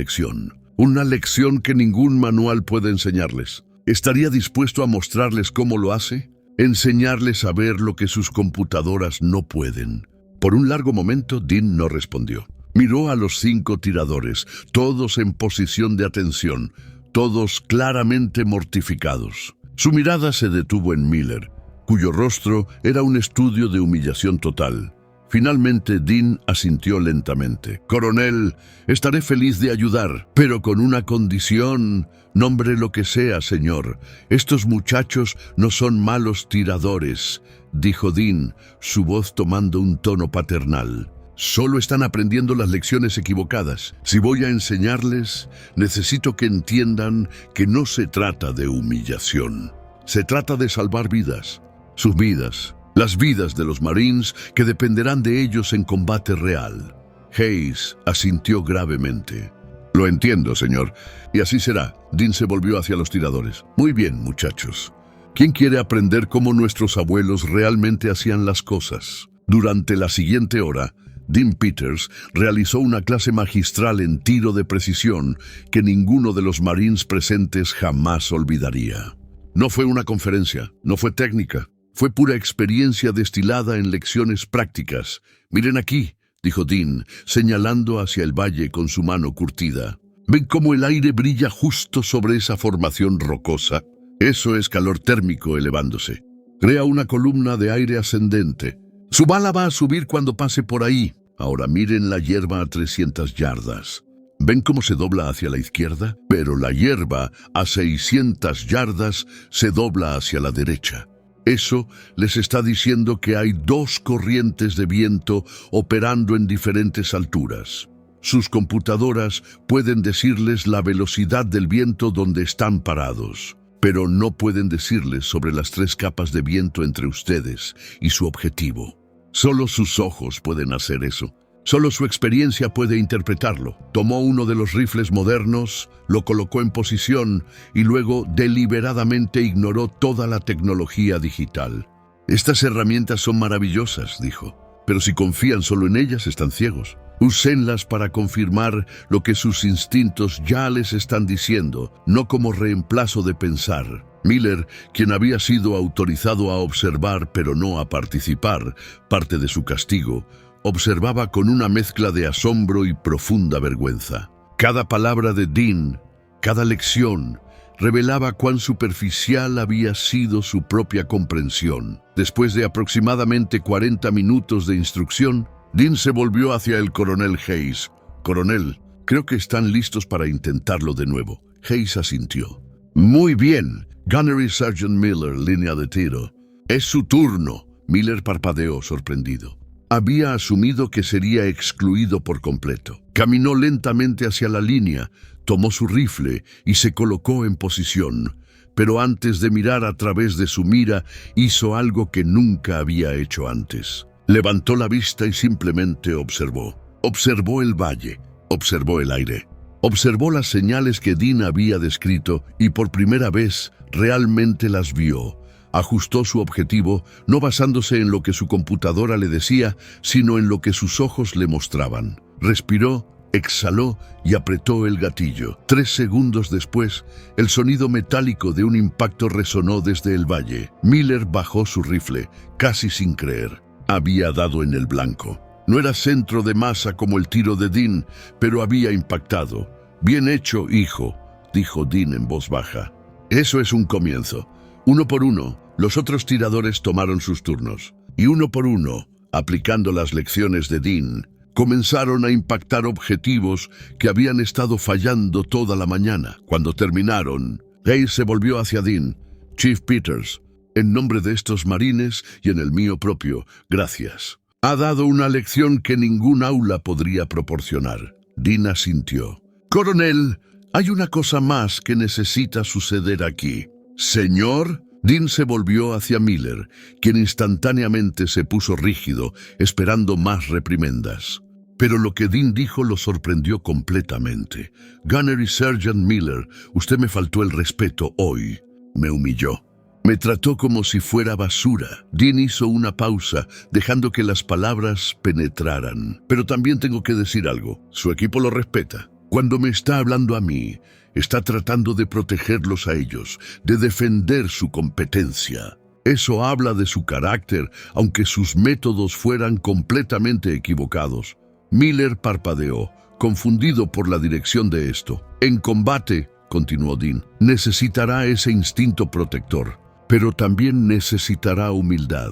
lección que ningún manual puede enseñarles. ¿Estaría dispuesto a mostrarles cómo lo hace? Enseñarles a ver lo que sus computadoras no pueden». Por un largo momento, Dean no respondió. Miró a los 5 tiradores, todos en posición de atención, todos claramente mortificados. Su mirada se detuvo en Miller, cuyo rostro era un estudio de humillación total. Finalmente, Dean asintió lentamente. «Coronel, estaré feliz de ayudar, pero con una condición. Nombre lo que sea, señor. Estos muchachos no son malos tiradores», dijo Dean, su voz tomando un tono paternal. «Solo están aprendiendo las lecciones equivocadas. Si voy a enseñarles, necesito que entiendan que no se trata de humillación. Se trata de salvar vidas, sus vidas, las vidas de los Marines que dependerán de ellos en combate real». Hayes asintió gravemente. «Lo entiendo, señor, y así será». Dean se volvió hacia los tiradores. «Muy bien, muchachos. ¿Quién quiere aprender cómo nuestros abuelos realmente hacían las cosas?» Durante la siguiente hora, Dean Peters realizó una clase magistral en tiro de precisión que ninguno de los Marines presentes jamás olvidaría. No fue una conferencia, no fue técnica, fue pura experiencia destilada en lecciones prácticas. «Miren aquí», dijo Dean, señalando hacia el valle con su mano curtida. «¿Ven cómo el aire brilla justo sobre esa formación rocosa? Eso es calor térmico elevándose. Crea una columna de aire ascendente. Su bala va a subir cuando pase por ahí. Ahora miren la hierba a 300 yardas. ¿Ven cómo se dobla hacia la izquierda? Pero la hierba a 600 yardas se dobla hacia la derecha. Eso les está diciendo que hay dos corrientes de viento operando en diferentes alturas. Sus computadoras pueden decirles la velocidad del viento donde están parados, pero no pueden decirles sobre las 3 capas de viento entre ustedes y su objetivo. Solo sus ojos pueden hacer eso. Solo su experiencia puede interpretarlo. Tomó uno de los rifles modernos, lo colocó en posición y luego deliberadamente ignoró toda la tecnología digital. Estas herramientas son maravillosas, dijo, pero si confían solo en ellas están ciegos. Úsenlas para confirmar lo que sus instintos ya les están diciendo, no como reemplazo de pensar. Miller, quien había sido autorizado a observar pero no a participar, parte de su castigo, observaba con una mezcla de asombro y profunda vergüenza. Cada palabra de Dean, cada lección, revelaba cuán superficial había sido su propia comprensión. Después de aproximadamente 40 minutos de instrucción, Dean se volvió hacia el coronel Hayes. «Coronel, creo que están listos para intentarlo de nuevo». Hayes asintió. «Muy bien, Gunnery Sergeant Miller, línea de tiro». «Es su turno». Miller parpadeó sorprendido. Había asumido que sería excluido por completo. Caminó lentamente hacia la línea, tomó su rifle y se colocó en posición. Pero antes de mirar a través de su mira, hizo algo que nunca había hecho antes. Levantó la vista y simplemente observó. Observó el valle, observó el aire. Observó las señales que Dean había descrito y por primera vez realmente las vio. Ajustó su objetivo, no basándose en lo que su computadora le decía, sino en lo que sus ojos le mostraban. Respiró, exhaló y apretó el gatillo. 3 segundos después, el sonido metálico de un impacto resonó desde el valle. Miller bajó su rifle, casi sin creer. Había dado en el blanco. No era centro de masa como el tiro de Dean, pero había impactado. «Bien hecho, hijo», dijo Dean en voz baja. «Eso es un comienzo». Uno por uno, los otros tiradores tomaron sus turnos, y uno por uno, aplicando las lecciones de Dean, comenzaron a impactar objetivos que habían estado fallando toda la mañana. Cuando terminaron, Hayes se volvió hacia Dean. «Chief Peters, en nombre de estos marines y en el mío propio, gracias. Ha dado una lección que ningún aula podría proporcionar». Dean asintió. «Coronel, hay una cosa más que necesita suceder aquí». «Señor». Dean se volvió hacia Miller, quien instantáneamente se puso rígido, esperando más reprimendas. Pero lo que Dean dijo lo sorprendió completamente. «Gunnery Sergeant Miller, usted me faltó el respeto hoy. Me humilló. Me trató como si fuera basura». Dean hizo una pausa, dejando que las palabras penetraran. «Pero también tengo que decir algo. Su equipo lo respeta. Cuando me está hablando a mí, está tratando de protegerlos a ellos, de defender su competencia. Eso habla de su carácter, aunque sus métodos fueran completamente equivocados». Miller parpadeó, confundido por la dirección de esto. «En combate», continuó Dean, «necesitará ese instinto protector, pero también necesitará humildad.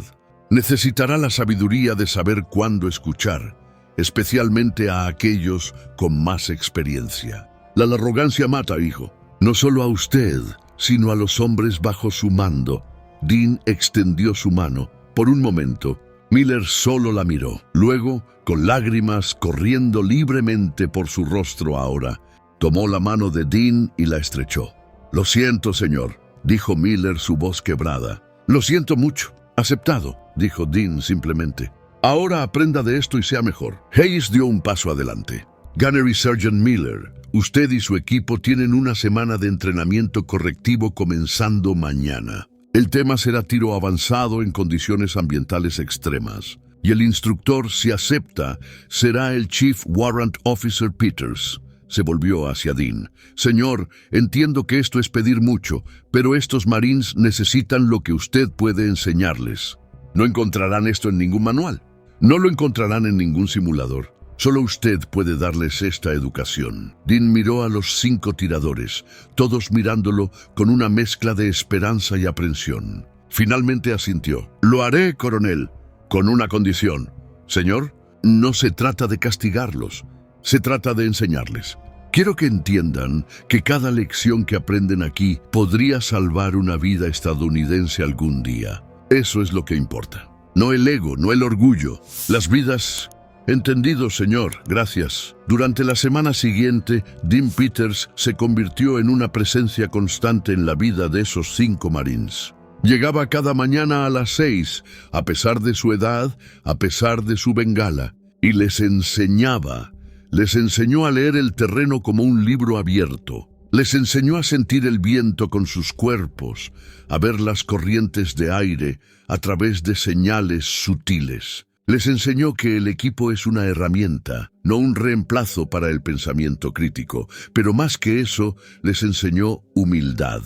Necesitará la sabiduría de saber cuándo escuchar, especialmente a aquellos con más experiencia. La arrogancia mata, hijo. No solo a usted, sino a los hombres bajo su mando». Dean extendió su mano. Por un momento, Miller solo la miró. Luego, con lágrimas corriendo libremente por su rostro ahora, tomó la mano de Dean y la estrechó. «Lo siento, señor», dijo Miller, su voz quebrada. «Lo siento mucho». «Aceptado», dijo Dean simplemente. «Ahora aprenda de esto y sea mejor». Hayes dio un paso adelante. «Gunnery Sergeant Miller, usted y su equipo tienen una semana de entrenamiento correctivo comenzando mañana. El tema será tiro avanzado en condiciones ambientales extremas. Y el instructor, si acepta, será el Chief Warrant Officer Peters». Se volvió hacia Dean. «Señor, entiendo que esto es pedir mucho, pero estos Marines necesitan lo que usted puede enseñarles. No encontrarán esto en ningún manual. No lo encontrarán en ningún simulador. Solo usted puede darles esta educación». Dean miró a los 5 tiradores, todos mirándolo con una mezcla de esperanza y aprensión. Finalmente asintió. «Lo haré, coronel, con una condición». «Señor, no se trata de castigarlos. Se trata de enseñarles. Quiero que entiendan que cada lección que aprenden aquí podría salvar una vida estadounidense algún día. Eso es lo que importa. No el ego, no el orgullo. Las vidas... Entendido, señor. Gracias. Durante la semana siguiente, Dean Peters se convirtió en una presencia constante en la vida de esos 5 Marines. Llegaba cada mañana a las 6, a pesar de su edad, a pesar de su bengala, y les enseñaba. Les enseñó a leer el terreno como un libro abierto. Les enseñó a sentir el viento con sus cuerpos, a ver las corrientes de aire a través de señales sutiles. Les enseñó que el equipo es una herramienta, no un reemplazo para el pensamiento crítico, pero más que eso, les enseñó humildad.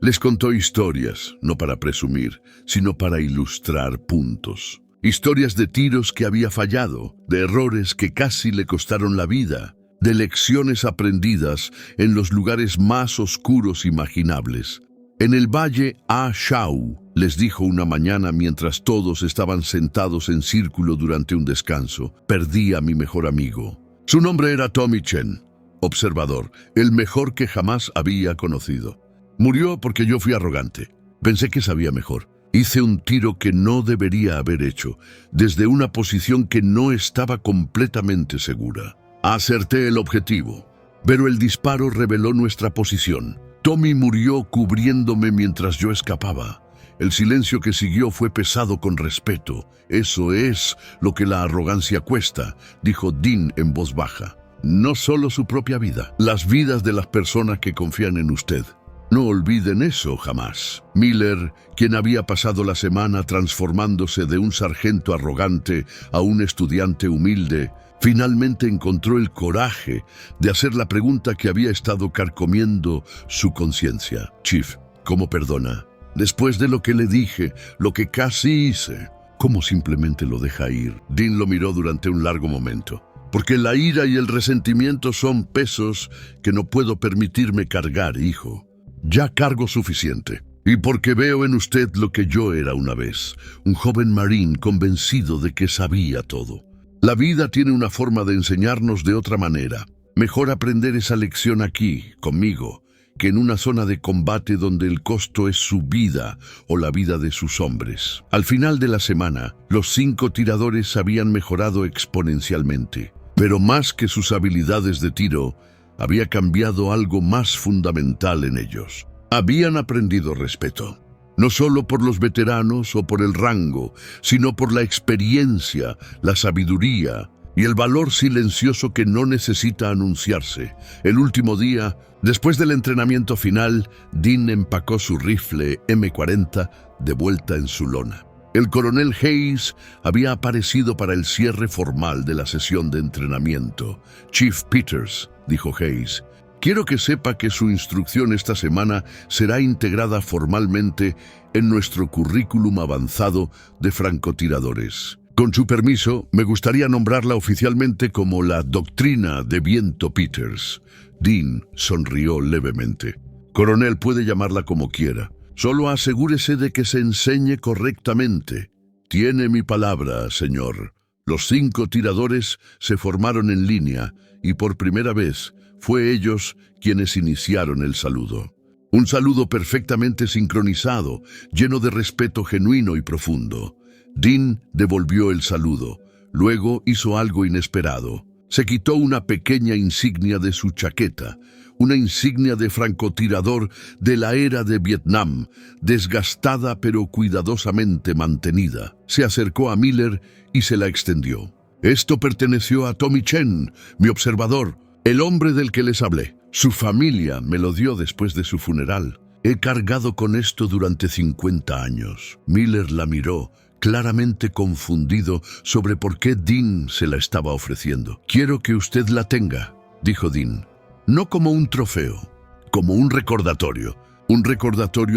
Les contó historias, no para presumir, sino para ilustrar puntos. Historias de tiros que había fallado, de errores que casi le costaron la vida, de lecciones aprendidas en los lugares más oscuros imaginables. En el valle A Shau, les dijo una mañana mientras todos estaban sentados en círculo durante un descanso, perdí a mi mejor amigo. Su nombre era Tommy Chen, observador, el mejor que jamás había conocido. Murió porque yo fui arrogante. Pensé que sabía mejor. Hice un tiro que no debería haber hecho, desde una posición que no estaba completamente segura. Acerté el objetivo, pero el disparo reveló nuestra posición. Tommy murió cubriéndome mientras yo escapaba. El silencio que siguió fue pesado con respeto. Eso es lo que la arrogancia cuesta, dijo Dean en voz baja. No solo su propia vida, las vidas de las personas que confían en usted. No olviden eso jamás. Miller, quien había pasado la semana transformándose de un sargento arrogante a un estudiante humilde, finalmente encontró el coraje de hacer la pregunta que había estado carcomiendo su conciencia. Chief, ¿cómo perdona? Después de lo que le dije, lo que casi hice, ¿cómo simplemente lo deja ir? Dean lo miró durante un largo momento. Porque la ira y el resentimiento son pesos que no puedo permitirme cargar, hijo. Ya cargo suficiente. Y porque veo en usted lo que yo era una vez, un joven marín convencido de que sabía todo. La vida tiene una forma de enseñarnos de otra manera. Mejor aprender esa lección aquí, conmigo, que en una zona de combate donde el costo es su vida o la vida de sus hombres. Al final de la semana, los 5 tiradores habían mejorado exponencialmente. Pero más que sus habilidades de tiro, había cambiado algo más fundamental en ellos. Habían aprendido respeto. No solo por los veteranos o por el rango, sino por la experiencia, la sabiduría y el valor silencioso que no necesita anunciarse. El último día, después del entrenamiento final, Dean empacó su rifle M40 de vuelta en su lona. El coronel Hayes había aparecido para el cierre formal de la sesión de entrenamiento. Chief Peters, dijo Hayes, quiero que sepa que su instrucción esta semana será integrada formalmente en nuestro currículum avanzado de francotiradores. Con su permiso, me gustaría nombrarla oficialmente como la Doctrina de Viento Peters. Dean sonrió levemente. Coronel, puede llamarla como quiera. Solo asegúrese de que se enseñe correctamente. Tiene mi palabra, señor. Los 5 tiradores se formaron en línea y por primera vez fue ellos quienes iniciaron el saludo. Un saludo perfectamente sincronizado, lleno de respeto genuino y profundo. Dean devolvió el saludo. Luego hizo algo inesperado. Se quitó una pequeña insignia de su chaqueta, una insignia de francotirador de la era de Vietnam, desgastada pero cuidadosamente mantenida. Se acercó a Miller y se la extendió. Esto perteneció a Tommy Chen, mi observador, el hombre del que les hablé. Su familia me lo dio después de su funeral. He cargado con esto durante 50 años. Miller la miró, claramente confundido sobre por qué Dean se la estaba ofreciendo. Quiero que usted la tenga, dijo Dean. No como un trofeo, como un recordatorio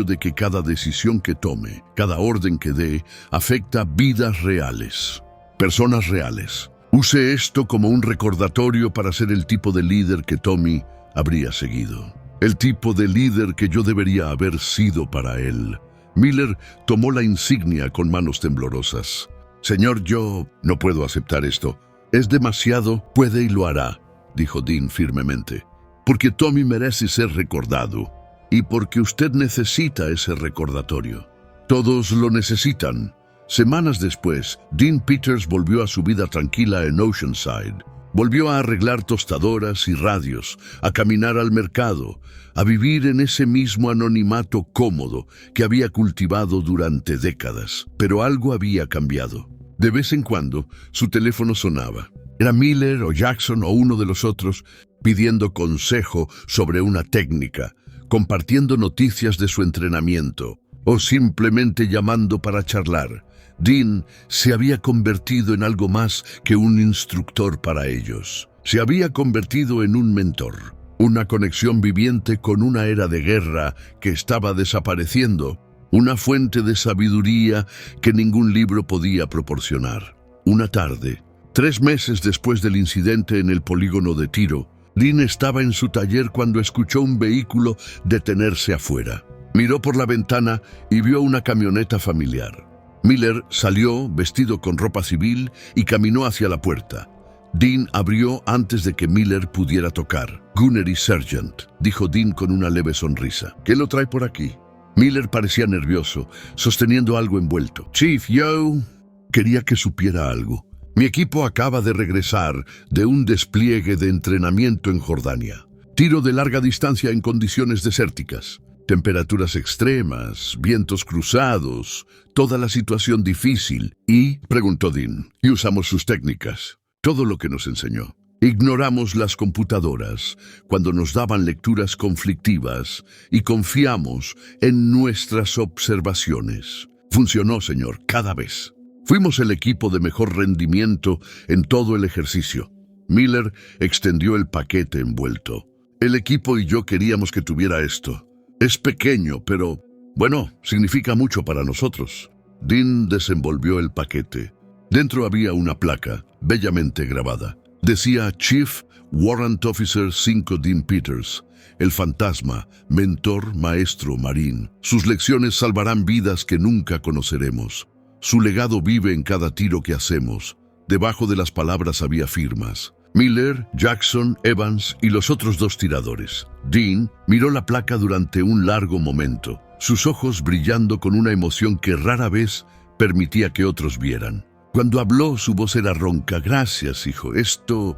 de que cada decisión que tome, cada orden que dé, afecta vidas reales, personas reales. Use esto como un recordatorio para ser el tipo de líder que Tommy habría seguido, el tipo de líder que yo debería haber sido para él. Miller tomó la insignia con manos temblorosas. Señor, yo no puedo aceptar esto. Es demasiado, puede y lo hará, dijo Dean firmemente. porque Tommy merece ser recordado y porque usted necesita ese recordatorio. Todos lo necesitan. Semanas después, Dean Peters volvió a su vida tranquila en Oceanside. Volvió a arreglar tostadoras y radios, a caminar al mercado, a vivir en ese mismo anonimato cómodo que había cultivado durante décadas. Pero algo había cambiado. De vez en cuando, su teléfono sonaba. Era Miller o Jackson o uno de los otros pidiendo consejo sobre una técnica, compartiendo noticias de su entrenamiento o simplemente llamando para charlar. Dean se había convertido en algo más que un instructor para ellos. Se había convertido en un mentor, una conexión viviente con una era de guerra que estaba desapareciendo, una fuente de sabiduría que ningún libro podía proporcionar. Una tarde, 3 meses después del incidente en el polígono de tiro, Dean estaba en su taller cuando escuchó un vehículo detenerse afuera. Miró por la ventana y vio una camioneta familiar. Miller salió vestido con ropa civil y caminó hacia la puerta. Dean abrió antes de que Miller pudiera tocar. «Gunnery Sergeant», dijo Dean con una leve sonrisa. «¿Qué lo trae por aquí?» Miller parecía nervioso, sosteniendo algo envuelto. «Chief, yo quería que supiera algo. Mi equipo acaba de regresar de un despliegue de entrenamiento en Jordania. Tiro de larga distancia en condiciones desérticas. Temperaturas extremas, vientos cruzados, toda la situación difícil. Y, preguntó Dean, y usamos sus técnicas, todo lo que nos enseñó. Ignoramos las computadoras cuando nos daban lecturas conflictivas y confiamos en nuestras observaciones. Funcionó, señor, cada vez. Fuimos el equipo de mejor rendimiento en todo el ejercicio». Miller extendió el paquete envuelto. «El equipo y yo queríamos que tuviera esto. Es pequeño, pero, bueno, significa mucho para nosotros». Dean desenvolvió el paquete. Dentro había una placa, bellamente grabada. Decía Chief Warrant Officer 5 Dean Peters, el fantasma, mentor, maestro, marín. Sus lecciones salvarán vidas que nunca conoceremos. Su legado vive en cada tiro que hacemos. Debajo de las palabras había firmas. Miller, Jackson, Evans y los otros 2 tiradores. Dean miró la placa durante un largo momento, sus ojos brillando con una emoción que rara vez permitía que otros vieran. Cuando habló, su voz era ronca. «Gracias, hijo. Esto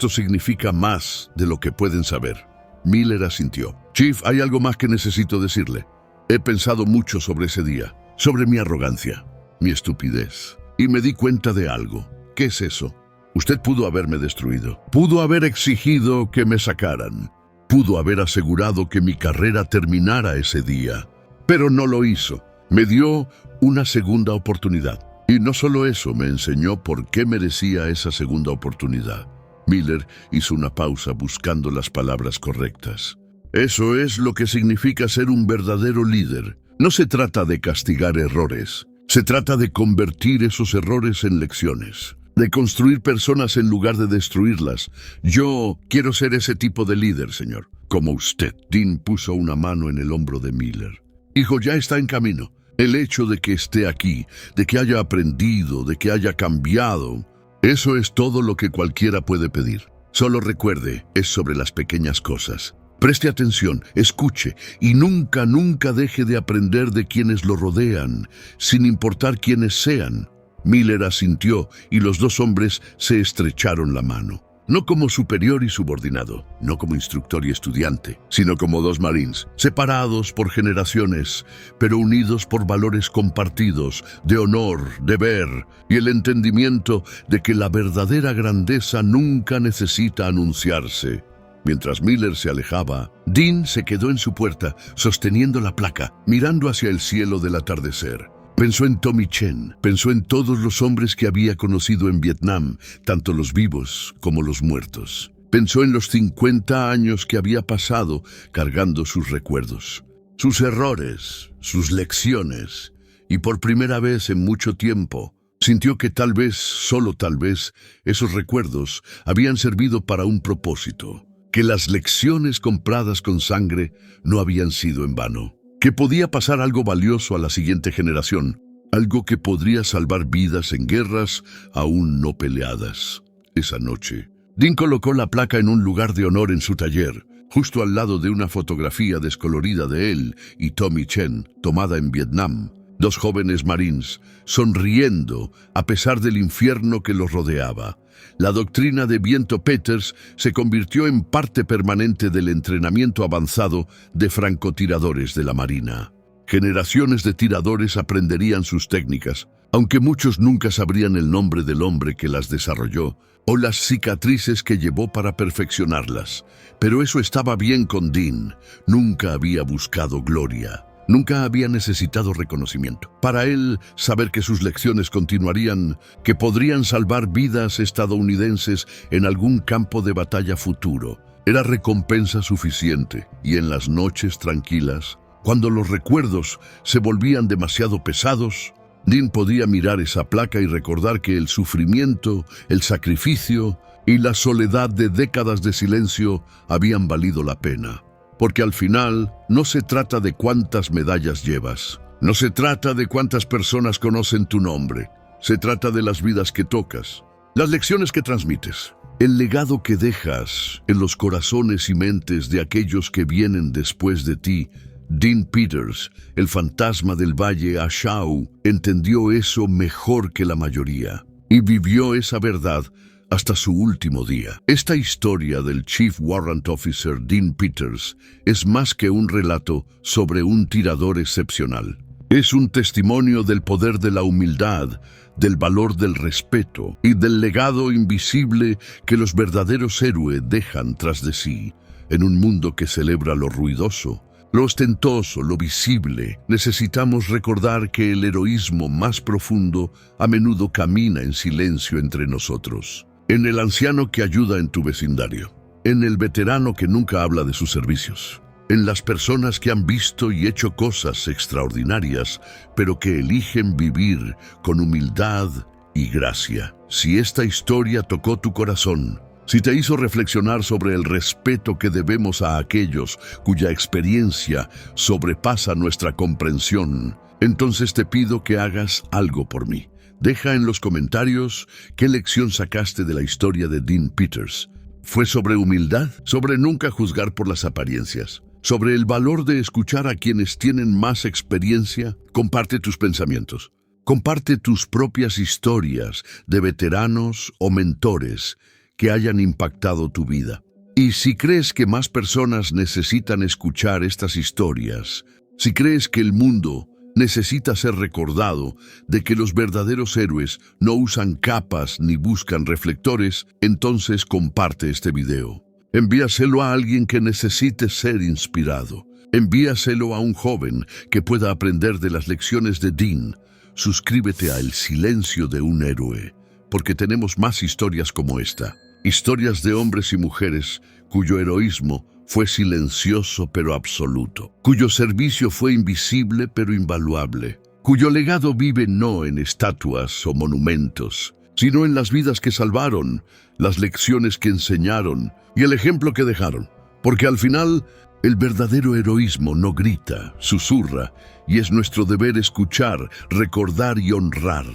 significa más de lo que pueden saber». Miller asintió. «Chief, hay algo más que necesito decirle. He pensado mucho sobre ese día, sobre mi arrogancia, mi estupidez, y me di cuenta de algo». «¿Qué es eso?» «Usted pudo haberme destruido. Pudo haber exigido que me sacaran. Pudo haber asegurado que mi carrera terminara ese día. Pero no lo hizo. Me dio una segunda oportunidad. Y no solo eso, me enseñó por qué merecía esa segunda oportunidad». Miller hizo una pausa buscando las palabras correctas. «Eso es lo que significa ser un verdadero líder. No se trata de castigar errores. Se trata de convertir esos errores en lecciones. De construir personas en lugar de destruirlas. Yo quiero ser ese tipo de líder, señor. Como usted». Dean puso una mano en el hombro de Miller. «Hijo, ya está en camino. El hecho de que esté aquí, de que haya aprendido, de que haya cambiado, eso es todo lo que cualquiera puede pedir. Solo recuerde, es sobre las pequeñas cosas. Preste atención, escuche y nunca, nunca deje de aprender de quienes lo rodean, sin importar quiénes sean». Miller asintió y los 2 hombres se estrecharon la mano. No como superior y subordinado, no como instructor y estudiante, sino como 2 marines, separados por generaciones, pero unidos por valores compartidos, de honor, deber y el entendimiento de que la verdadera grandeza nunca necesita anunciarse. Mientras Miller se alejaba, Dean se quedó en su puerta, sosteniendo la placa, mirando hacia el cielo del atardecer. Pensó en Tommy Chen, pensó en todos los hombres que había conocido en Vietnam, tanto los vivos como los muertos. Pensó en los 50 años que había pasado cargando sus recuerdos, sus errores, sus lecciones, y por primera vez en mucho tiempo, sintió que tal vez, solo tal vez, esos recuerdos habían servido para un propósito, que las lecciones compradas con sangre no habían sido en vano. Que podía pasar algo valioso a la siguiente generación, algo que podría salvar vidas en guerras aún no peleadas. Esa noche, Dean colocó la placa en un lugar de honor en su taller, justo al lado de una fotografía descolorida de él y Tommy Chen, tomada en Vietnam. Dos jóvenes marines, sonriendo a pesar del infierno que los rodeaba. La doctrina de Viento Peters se convirtió en parte permanente del entrenamiento avanzado de francotiradores de la Marina. Generaciones de tiradores aprenderían sus técnicas, aunque muchos nunca sabrían el nombre del hombre que las desarrolló o las cicatrices que llevó para perfeccionarlas. Pero eso estaba bien con Dean. Nunca había buscado gloria. Nunca había necesitado reconocimiento. Para él, saber que sus lecciones continuarían, que podrían salvar vidas estadounidenses en algún campo de batalla futuro, era recompensa suficiente. Y en las noches tranquilas, cuando los recuerdos se volvían demasiado pesados, Dean podía mirar esa placa y recordar que el sufrimiento, el sacrificio y la soledad de décadas de silencio habían valido la pena. Porque al final no se trata de cuántas medallas llevas, no se trata de cuántas personas conocen tu nombre, se trata de las vidas que tocas, las lecciones que transmites, el legado que dejas en los corazones y mentes de aquellos que vienen después de ti. Dean Peters, el fantasma del Valle Ashau, entendió eso mejor que la mayoría y vivió esa verdad hasta su último día. Esta historia del Chief Warrant Officer Dean Peters es más que un relato sobre un tirador excepcional. Es un testimonio del poder de la humildad, del valor del respeto y del legado invisible que los verdaderos héroes dejan tras de sí. En un mundo que celebra lo ruidoso, lo ostentoso, lo visible, necesitamos recordar que el heroísmo más profundo a menudo camina en silencio entre nosotros. En el anciano que ayuda en tu vecindario, en el veterano que nunca habla de sus servicios, en las personas que han visto y hecho cosas extraordinarias, pero que eligen vivir con humildad y gracia. Si esta historia tocó tu corazón, si te hizo reflexionar sobre el respeto que debemos a aquellos cuya experiencia sobrepasa nuestra comprensión, entonces te pido que hagas algo por mí. Deja en los comentarios qué lección sacaste de la historia de Dean Peters. ¿Fue sobre humildad? ¿Sobre nunca juzgar por las apariencias? ¿Sobre el valor de escuchar a quienes tienen más experiencia? Comparte tus pensamientos. Comparte tus propias historias de veteranos o mentores que hayan impactado tu vida. Y si crees que más personas necesitan escuchar estas historias, si crees que el mundo necesita ser recordado de que los verdaderos héroes no usan capas ni buscan reflectores, entonces comparte este video. Envíaselo a alguien que necesite ser inspirado. Envíaselo a un joven que pueda aprender de las lecciones de Dean. Suscríbete a El Silencio de un Héroe, porque tenemos más historias como esta. Historias de hombres y mujeres cuyo heroísmo fue silencioso pero absoluto, cuyo servicio fue invisible pero invaluable, cuyo legado vive no en estatuas o monumentos, sino en las vidas que salvaron, las lecciones que enseñaron y el ejemplo que dejaron. Porque al final, el verdadero heroísmo no grita, susurra, y es nuestro deber escuchar, recordar y honrar.